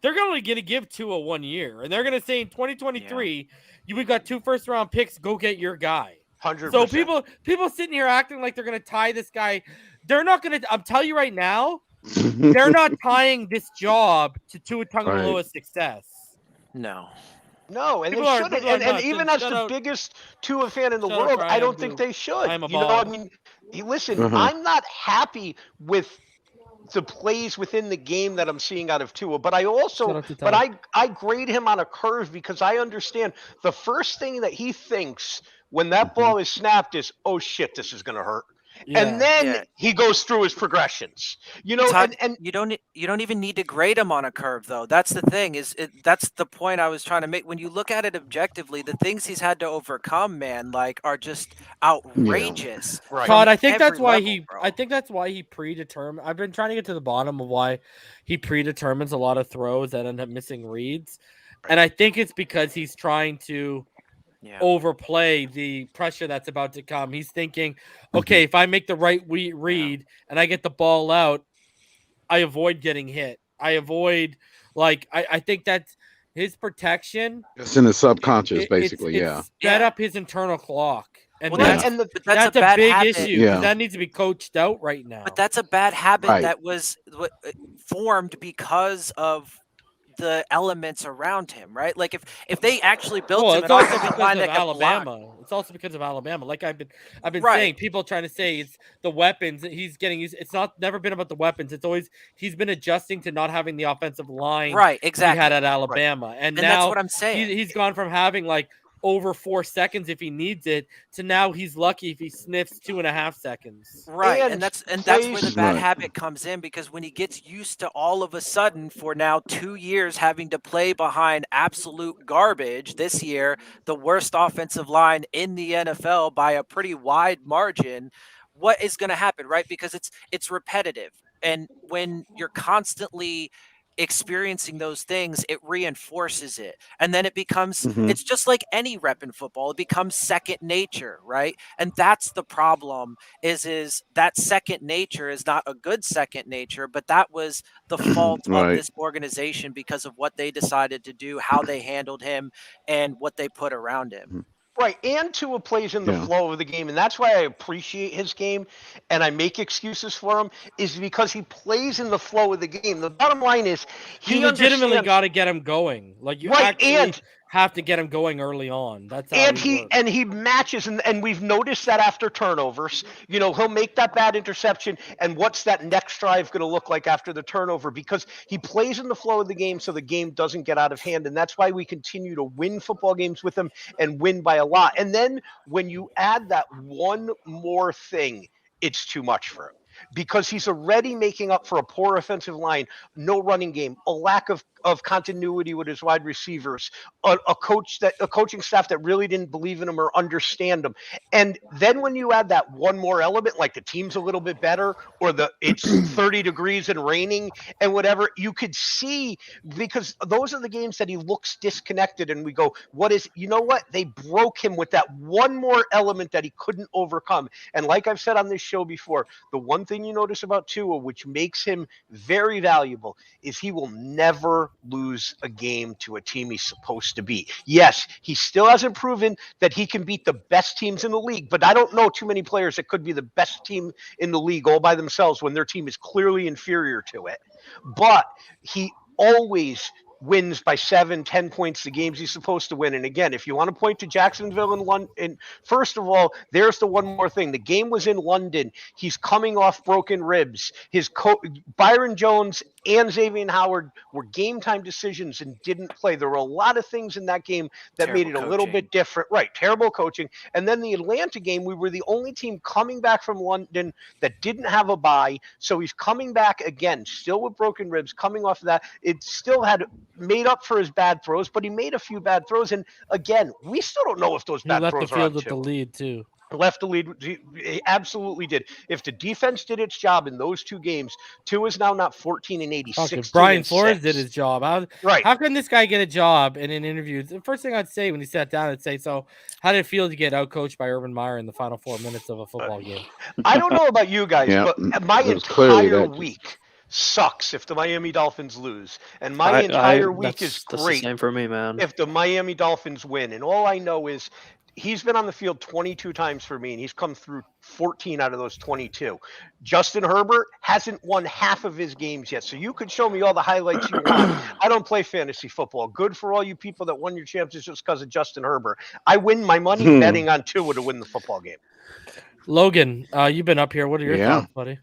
they're only going to give Tua 1 year. And they're going to say in 2023, we've got 2 first-round picks. Go get your guy. 100%. So people sitting here acting like they're going to tie this guy. They're not going to – I'm telling you right now, they're not tying this job to Tua Tagovailoa's success. No. No, and People they are- shouldn't. people are And nuts. even And as the biggest Tua fan in the Shut up, world, Brian, I don't I'm think Tua. they should. I'm a You know, baller. I mean, listen, I'm not happy with the plays within the game that I'm seeing out of Tua, but I also, but I grade him on a curve because I understand the first thing that he thinks when that ball is snapped is, oh shit, this is going to hurt. And then he goes through his progressions, you know, Todd, and you don't even need to grade him on a curve though. That's the thing that's the point I was trying to make. When you look at it objectively, the things he's had to overcome, man, like are just outrageous. Right. Todd, I think that's every why level, bro. I think that's why he predetermined. I've been trying to get to the bottom of why he predetermines a lot of throws that end up missing reads. And I think it's because he's trying to overplay the pressure that's about to come. He's thinking, okay, if I make the right read and I get the ball out, I avoid getting hit. I avoid, I think that's his protection. It's in the subconscious, basically. It's set up his internal clock. And Well, that's a bad big habit. issue because that needs to be coached out right now. But that's a bad habit that was formed because of the elements around him, right? Like if they actually built him it's an also offensive because line of that could block. Alabama. It's also because of Alabama. Like I've been Right. saying, people trying to say it's the weapons that he's getting. It's never been about the weapons. It's always he's been adjusting to not having the offensive line Right, exactly. he had at Alabama, and now that's what I'm saying. He's gone from having like over 4 seconds if he needs it to now he's lucky if he sniffs 2.5 seconds. Right, and that's where the bad habit comes in, because when he gets used to all of a sudden for now 2 years having to play behind absolute garbage, this year the worst offensive line in the NFL by a pretty wide margin, what is going to happen, right? Because it's repetitive, and when you're constantly experiencing those things, it reinforces it, and then it becomes it's just like any rep in football. It becomes second nature, right? And that's the problem is that second nature is not a good second nature, but that was the fault of this organization because of what they decided to do, how they handled him, and what they put around him. Right, and Tua plays in the flow of the game, and that's why I appreciate his game, and I make excuses for him, is because he plays in the flow of the game. The bottom line is he legitimately got to get him going. Like you actually have to get him going early on. That's how he matches, and we've noticed that after turnovers, you know, he'll make that bad interception, and what's that next drive going to look like after the turnover? Because he plays in the flow of the game, so the game doesn't get out of hand, and that's why we continue to win football games with him and win by a lot. And then when you add that one more thing, it's too much for him. Because he's already making up for a poor offensive line, no running game, a lack of continuity with his wide receivers, a coaching staff that really didn't believe in him or understand him. And then when you add that one more element, like the team's a little bit better, or it's 30 degrees and raining and whatever, you could see, because those are the games that he looks disconnected, and we go, you know what? They broke him with that one more element that he couldn't overcome. And like I've said on this show before, the one thing you notice about Tua, which makes him very valuable, is he will never lose a game to a team he's supposed to beat. Yes, he still hasn't proven that he can beat the best teams in the league, but I don't know too many players that could be the best team in the league all by themselves when their team is clearly inferior to it. But he always wins by 7-10 points the games he's supposed to win. And again, if you want to point to Jacksonville and London, first of all, there's the one more thing. The game was in London. He's coming off broken ribs. Byron Jones and Xavier Howard were game time decisions and didn't play. There were a lot of things in that game that made it a little bit different. Right, terrible coaching. And then the Atlanta game, we were the only team coming back from London that didn't have a bye. So he's coming back again, still with broken ribs, coming off of that. It still had made up for his bad throws, but he made a few bad throws. And again, we still don't know if those He bad left the throws are on field with Tua. the lead too. Left the lead. He absolutely did. If the defense did its job in those two games, Tua is now not 14-80. Okay, 16-6. Brian Flores did his job. Right. How can this guy get a job in an interview? The first thing I'd say when he sat down, I'd say, so how did it feel to get outcoached by Urban Meyer in the final 4 minutes of a football game? I don't know about you guys, but my entire week sucks if the Miami Dolphins lose. And my entire week is great. That's the same for me, man. If the Miami Dolphins win. And all I know is he's been on the field 22 times for me, and he's come through 14 out of those 22. Justin Herbert hasn't won half of his games yet, so you could show me all the highlights you want. I don't play fantasy football. Good for all you people that won your championships just because of Justin Herbert. I win my money betting on Tua to win the football game. Logan, you've been up here. What are your thoughts, buddy?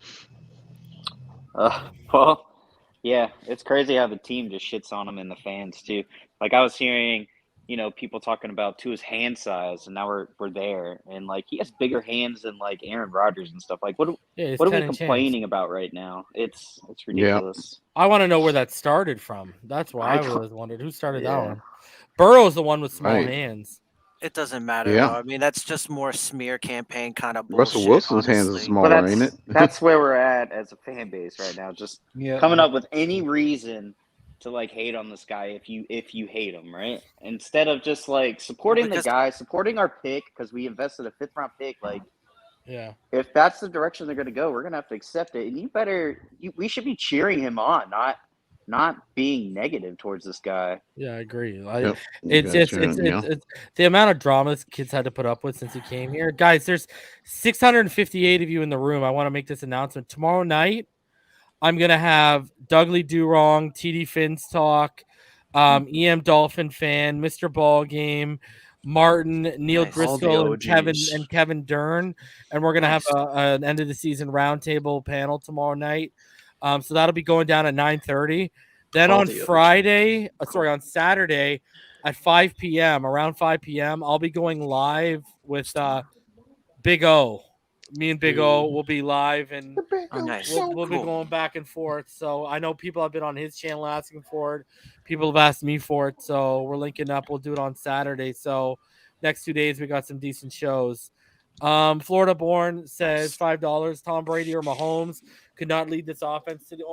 Well, yeah, it's crazy how the team just shits on him and the fans too. Like I was hearing, people talking about Tua's hand size, and now we're there, and like he has bigger hands than like Aaron Rodgers and stuff. Like what are we complaining about right now? It's ridiculous. I want to know where that started from. That's why I always wondered who started that one. Burrow's the one with small hands. It doesn't matter. Yeah. Though. I mean, that's just more smear campaign kind of bullshit. Russell Wilson's hands are smaller, ain't it? That's where we're at as a fan base right now. Just coming up with any reason to like hate on this guy if you hate him, right? Instead of just like supporting the guy, supporting our pick because we invested a 5th round pick. Like, if that's the direction they're going to go, we're going to have to accept it. And we should be cheering him on, not being negative towards this guy. Yeah, I agree. It's the amount of drama this kid's had to put up with since he came here. Guys, there's 658 of you in the room. I want to make this announcement. Tomorrow night, I'm going to have Dougley Do Wrong, TD Fins Talk, EM Dolphin Fan, Mr. Ball Game, Martin, Neil Driscoll, and Kevin Dern. And we're going to have an end of the season roundtable panel tomorrow night. So that'll be going down at 9:30. Then on Saturday at 5 p.m., around 5 p.m., I'll be going live with Big O. Me and Big O will be live, and we'll be going back and forth. So I know people have been on his channel asking for it. People have asked me for it, so we're linking up. We'll do it on Saturday. So next 2 days, we got some decent shows. Florida Born says $5. Tom Brady or Mahomes could not lead this offense to the.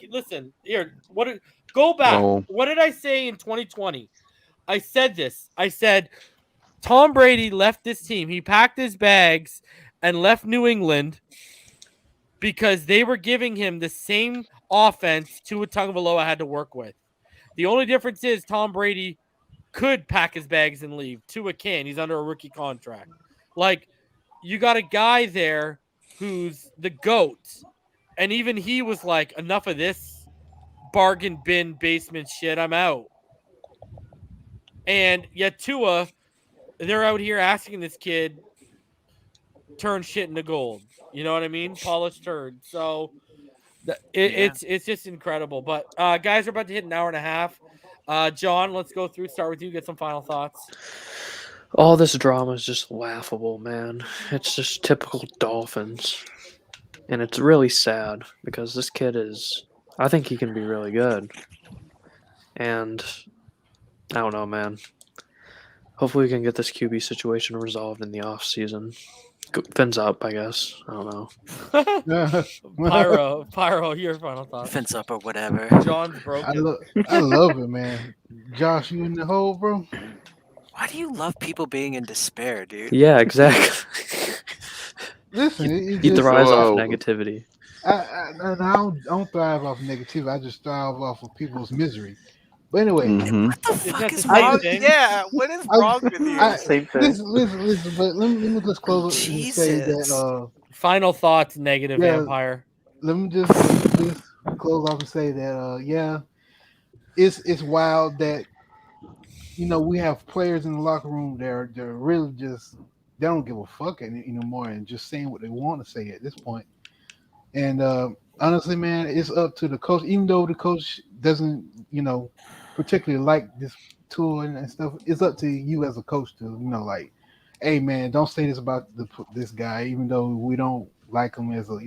Listen here. Go back. What did I say in 2020? I said this. I said Tom Brady left this team. He packed his bags and left New England because they were giving him the same offense Tua Tagovailoa had to work with. The only difference is Tom Brady could pack his bags and leave. Tua can't. He's under a rookie contract. Like, you got a guy there who's the GOAT, and even he was like, enough of this bargain bin basement shit. I'm out. And yet Tua, they're out here asking this kid turn shit into gold. You know what I mean? Polished turd. So it's just incredible. But guys, we're about to hit an hour and a half. John, let's go through. Start with you. Get some final thoughts. All this drama is just laughable, man. It's just typical Dolphins. And it's really sad because this kid I think he can be really good. And I don't know, man. Hopefully we can get this QB situation resolved in the off season. Fins up, I guess. I don't know. Pyro, your final thoughts. Fins up or whatever. John's broken. I love it, man. Josh, you in the hole, bro? Why do you love people being in despair, dude? Yeah, exactly. Listen, he thrives off negativity. I don't thrive off negativity. I just thrive off of people's misery. But anyway, what the fuck is wrong? Yeah, what is wrong with you? Listen, but let me just close up and say that. Final thoughts, negative vampire. Let me just close off and say that. It's wild that we have players in the locker room. They're really just they don't give a fuck anymore and just saying what they want to say at this point. And honestly, man, it's up to the coach. Even though the coach doesn't, particularly like this tour and stuff, it's up to you as a coach to, like, hey, man, don't say this about this guy, even though we don't like him as a,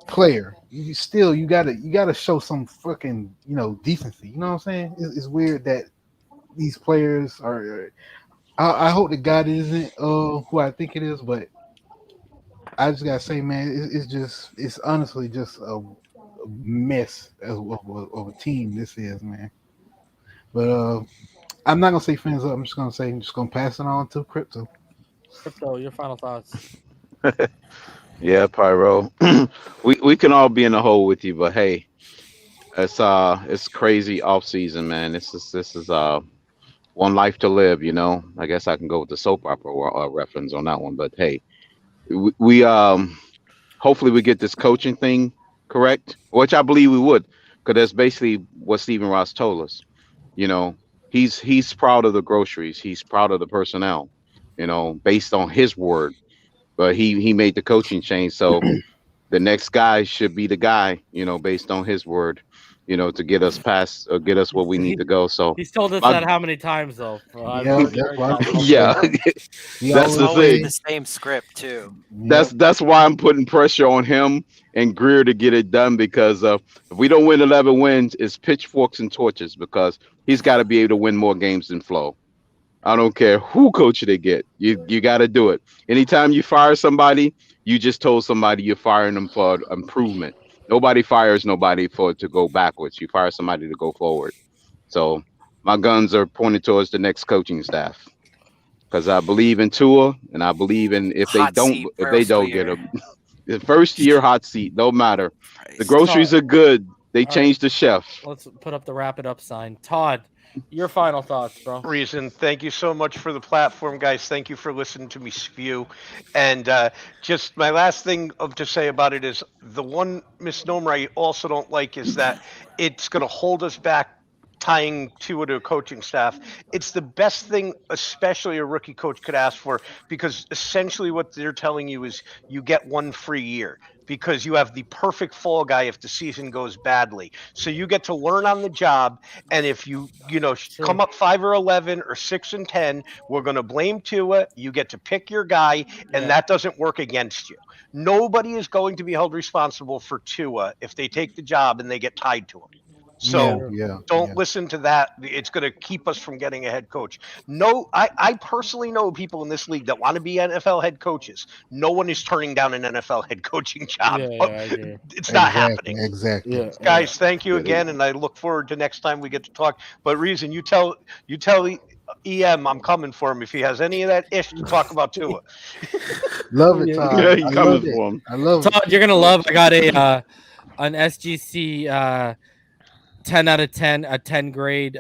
player. You gotta show some fucking, decency. You know what I'm saying? It's weird that these players are. I hope the guy isn't who I think it is, but I just gotta say, man, it's honestly just a mess of a team this is, man. But I'm not gonna say fans up. I'm just gonna pass it on to crypto. Crypto, your final thoughts. Yeah, Pyro. we can all be in the hole with you, but hey, it's crazy off season, man. This is one life to live. I guess I can go with the soap opera reference on that one. But hey, we hopefully we get this coaching thing correct, which I believe we would, because that's basically what Stephen Ross told us. You know, he's proud of the groceries, he's proud of the personnel, based on his word. But he made the coaching change, so the next guy should be the guy, based on his word, to get us past or get us where we need to go. So He's told us that how many times though? yeah, that's the always thing. the same script too. That's why I'm putting pressure on him and Greer to get it done, because if we don't win 11 wins, it's pitchforks and torches, because he's got to be able to win more games than Flo. I don't care who coach they get. You got to do it. Anytime you fire somebody, you just told somebody you're firing them for improvement. Nobody fires nobody for it to go backwards. You fire somebody to go forward. So my guns are pointed towards the next coaching staff, because I believe in Tua, and I believe in if they don't get him, the first year hot seat, no matter. The groceries are good. They changed the chef. Let's put up the wrap it up sign. Todd, your final thoughts, bro. Reason, thank you so much for the platform, guys. Thank you for listening to me spew. And just my last thing to say about it is the one misnomer I also don't like is that it's going to hold us back tying Tua to a coaching staff. It's the best thing, especially a rookie coach could ask for, because essentially what they're telling you is you get one free year, because you have the perfect fall guy if the season goes badly. So you get to learn on the job, and if you come up 5 or 11 or 6 and 10, we're going to blame Tua. You get to pick your guy, and that doesn't work against you. Nobody is going to be held responsible for Tua if they take the job and they get tied to him. So don't listen to that. It's going to keep us from getting a head coach. No, I personally know people in this league that want to be NFL head coaches. No one is turning down an NFL head coaching job. It's not happening. Exactly. Guys, thank you again, and I look forward to next time we get to talk. But Reason, you tell EM I'm coming for him if he has any of that ish to talk about Tua. Love it, Todd. Yeah, he coming for him. I love Todd, it. you're gonna love. I got an SGC 10 out of 10, a 10 grade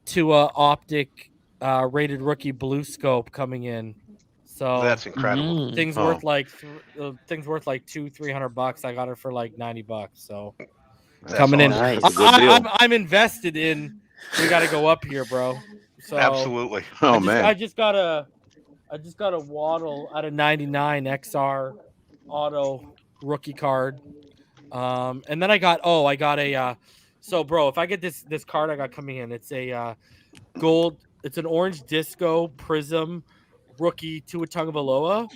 Tua optic rated rookie blue scope coming in. So that's incredible. Things worth like $200-300. I got it for like $90. So that's coming in. Nice. I'm invested in. We got to go up here, bro. So absolutely. I just got a Waddle out of 99 XR auto rookie card. And then I got a so bro, if I get this card I got coming in, it's a gold, it's an orange disco prism rookie Tua Tagovailoa.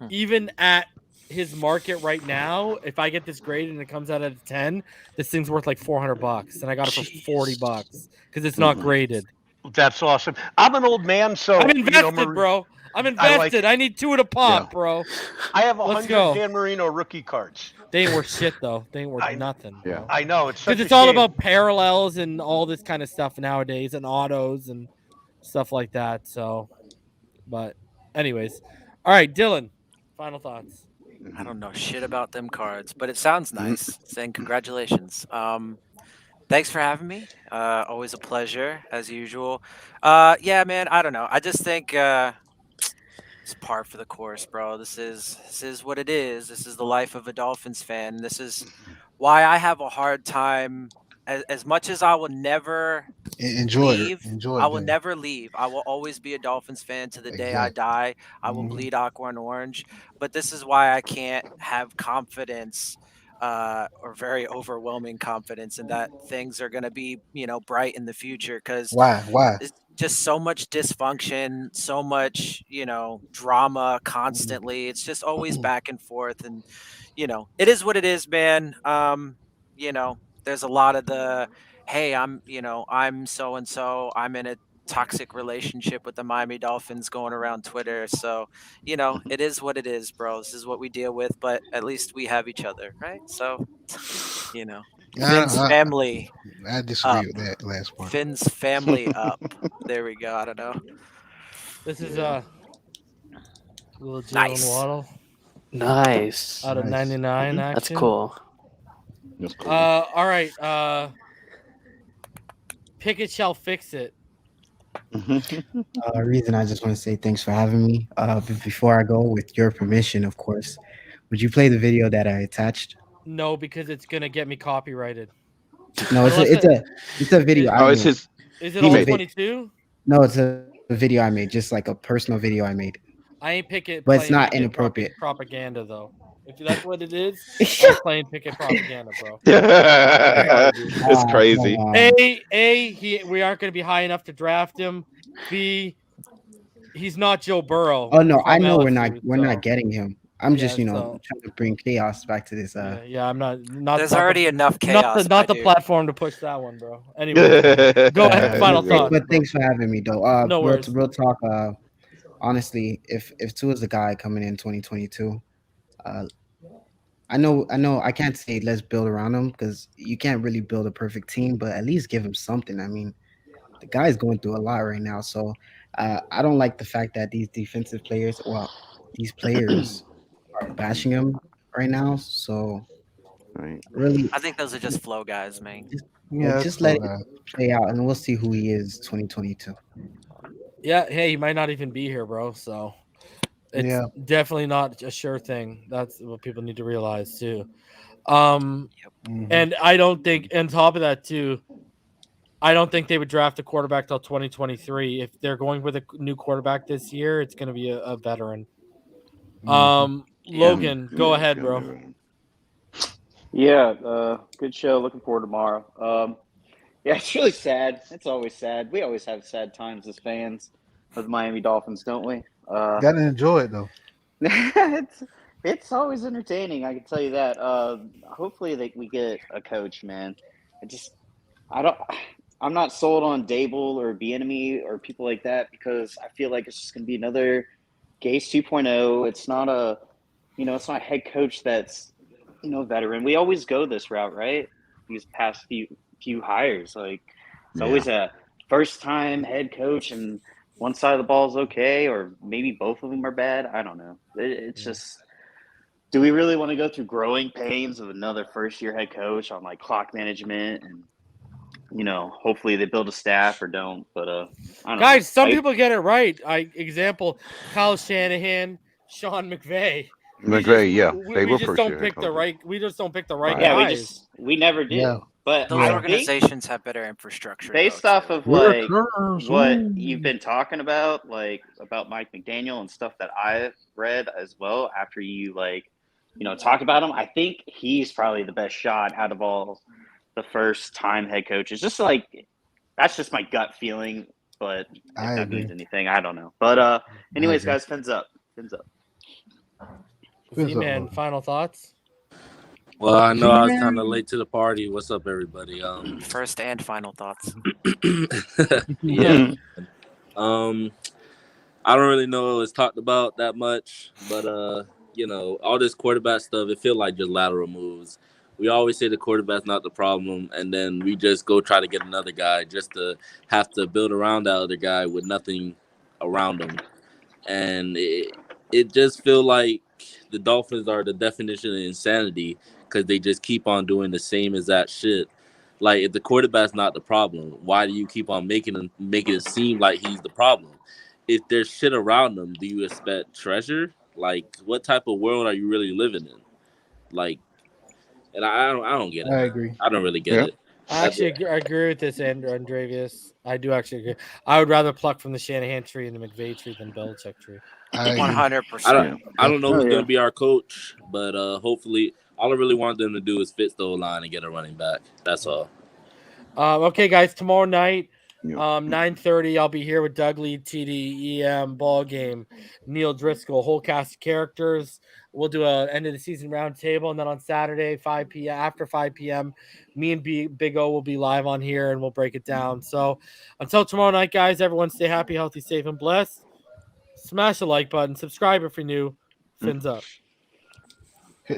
Even at his market right now, if I get this grade and it comes out at a 10, this thing's worth like $400, and I got it for $40 because it's not graded. That's awesome. I'm an old man, so I'm invested, bro. I'm invested. I need Tua to pop, bro. I have 100 go. Dan Marino rookie cards. They ain't worth shit though. They ain't worth nothing. Yeah, I know it's because it's all about parallels and all this kind of stuff nowadays, and autos and stuff like that. So, but anyways, all right, Dylan, final thoughts. I don't know shit about them cards, but it sounds nice. Saying congratulations. Thanks for having me. Always a pleasure as usual. Yeah, man. I don't know. I just think it's par for the course, bro. This is what it is. This is the life of a Dolphins fan. This is why I have a hard time. As much as I will never leave, I will never leave. I will always be a Dolphins fan to the day I die. I will bleed aqua and orange. But this is why I can't have confidence or very overwhelming confidence in that things are going to be, bright in the future, because Why? it's just so much dysfunction, so much, drama constantly. It's just always back and forth. And, it is what it is, man. There's a lot of the, hey, I'm so and so, I'm in a toxic relationship with the Miami Dolphins going around Twitter. So, it is what it is, bro. This is what we deal with, but at least we have each other, right? So, Finn's family. I disagree up. with that last part. Finn's family up. There we go. I don't know. This is little Jalen Nice. Waddle Nice. out of 99 action. That's cool. That's cool. All right. Pickett shall fix it. Reason I just want to say thanks for having me. But before I go, with your permission, of course, would you play the video that I attached? No, because it's gonna get me copyrighted. No, it's a video. I it's made. his. Is it he all made it. 22? No, it's a video I made, just like a personal video I made. I ain't Pickett. But it's playing not Pickett inappropriate. propaganda, though. If that's what it is, I'm playing Pickett propaganda, bro. It's crazy. We aren't going to be high enough to draft him. B, he's not Joe Burrow. Oh no, from I know LSU, we're not getting him. I'm just so- trying to bring chaos back to this. Yeah, I'm not. There's already enough chaos. Not the platform to push that one, bro. Anyway, go ahead. Final thoughts. But thanks for having me, though. No worries. Real talk. Honestly, if Tua's the guy coming in 2022, I know I can't say let's build around him, because you can't really build a perfect team, but at least give him something. I mean, the guy's going through a lot right now, so I don't like the fact that these defensive players, these players are bashing him right now. So really, I think those are just flow guys, man. just let it play out, and we'll see who he is 2022. Yeah, hey, he might not even be here, bro. So it's definitely not a sure thing. That's what people need to realize too. And I don't think, on top of that too, I don't think they would draft a quarterback till 2023. If they're going with a new quarterback this year, it's going to be a veteran. Logan, go ahead, bro. Yeah, good show. Looking forward to tomorrow. Yeah, it's really sad. It's always sad. We always have sad times as fans of the Miami Dolphins, don't we? Gotta enjoy it though. It's always entertaining. I can tell you that. Hopefully, we get a coach, man. I'm not sold on Dable or Bieniemy or people like that, because I feel like it's just going to be another Gase 2.0. It's not it's not a head coach that's, veteran. We always go this route, right? These past few hires, like it's always a first time head coach, and one side of the ball is okay, or maybe both of them are bad. I don't know. It's just, do we really want to go through growing pains of another first year head coach on like clock management and, hopefully they build a staff or don't, but I don't Guys, know. some people get it right. Example, Kyle Shanahan, Sean McVay. They We were just first don't year pick head the coaches. right. We just don't pick the right Yeah, guys. we never do. Yeah. But Those I organizations have better infrastructure. based though, off too. of like what you've been talking about, like about Mike McDaniel and stuff that I've read as well, after you talk about him, I think he's probably the best shot out of all the first time head coaches. Just like, that's just my gut feeling, but if that means anything, I don't know. But anyways, guys, fins up. Z-Man, final thoughts? Well, I know I was kind of late to the party. What's up, everybody? First and final thoughts. Yeah. I don't really know what was talked about that much, but all this quarterback stuff, it feels like just lateral moves. We always say the quarterback's not the problem, and then we just go try to get another guy just to have to build around that other guy with nothing around him. And it just feels like the Dolphins are the definition of insanity, because they just keep on doing the same exact shit. Like, if the quarterback's not the problem, why do you keep on making it seem like he's the problem? If there's shit around him, do you expect treasure? Like, what type of world are you really living in? Like, and I don't get it. I agree. I don't really get it. I actually agree with this, Andrevius. I do actually agree. I would rather pluck from the Shanahan tree and the McVay tree than Belichick tree. 100%. I don't know who's going to be our coach, but hopefully All I really want them to do is fix the O-line and get a running back. That's all. Okay, guys, tomorrow night, 9:30, I'll be here with Doug Lee, TD, EM, Ball Game, Neil Driscoll, whole cast of characters. We'll do a end of the season roundtable, and then on Saturday, 5 p.m. after 5 p.m., me and Big O will be live on here, and we'll break it down. So until tomorrow night, guys, everyone stay happy, healthy, safe, and blessed. Smash the like button, subscribe if you're new. Fins up.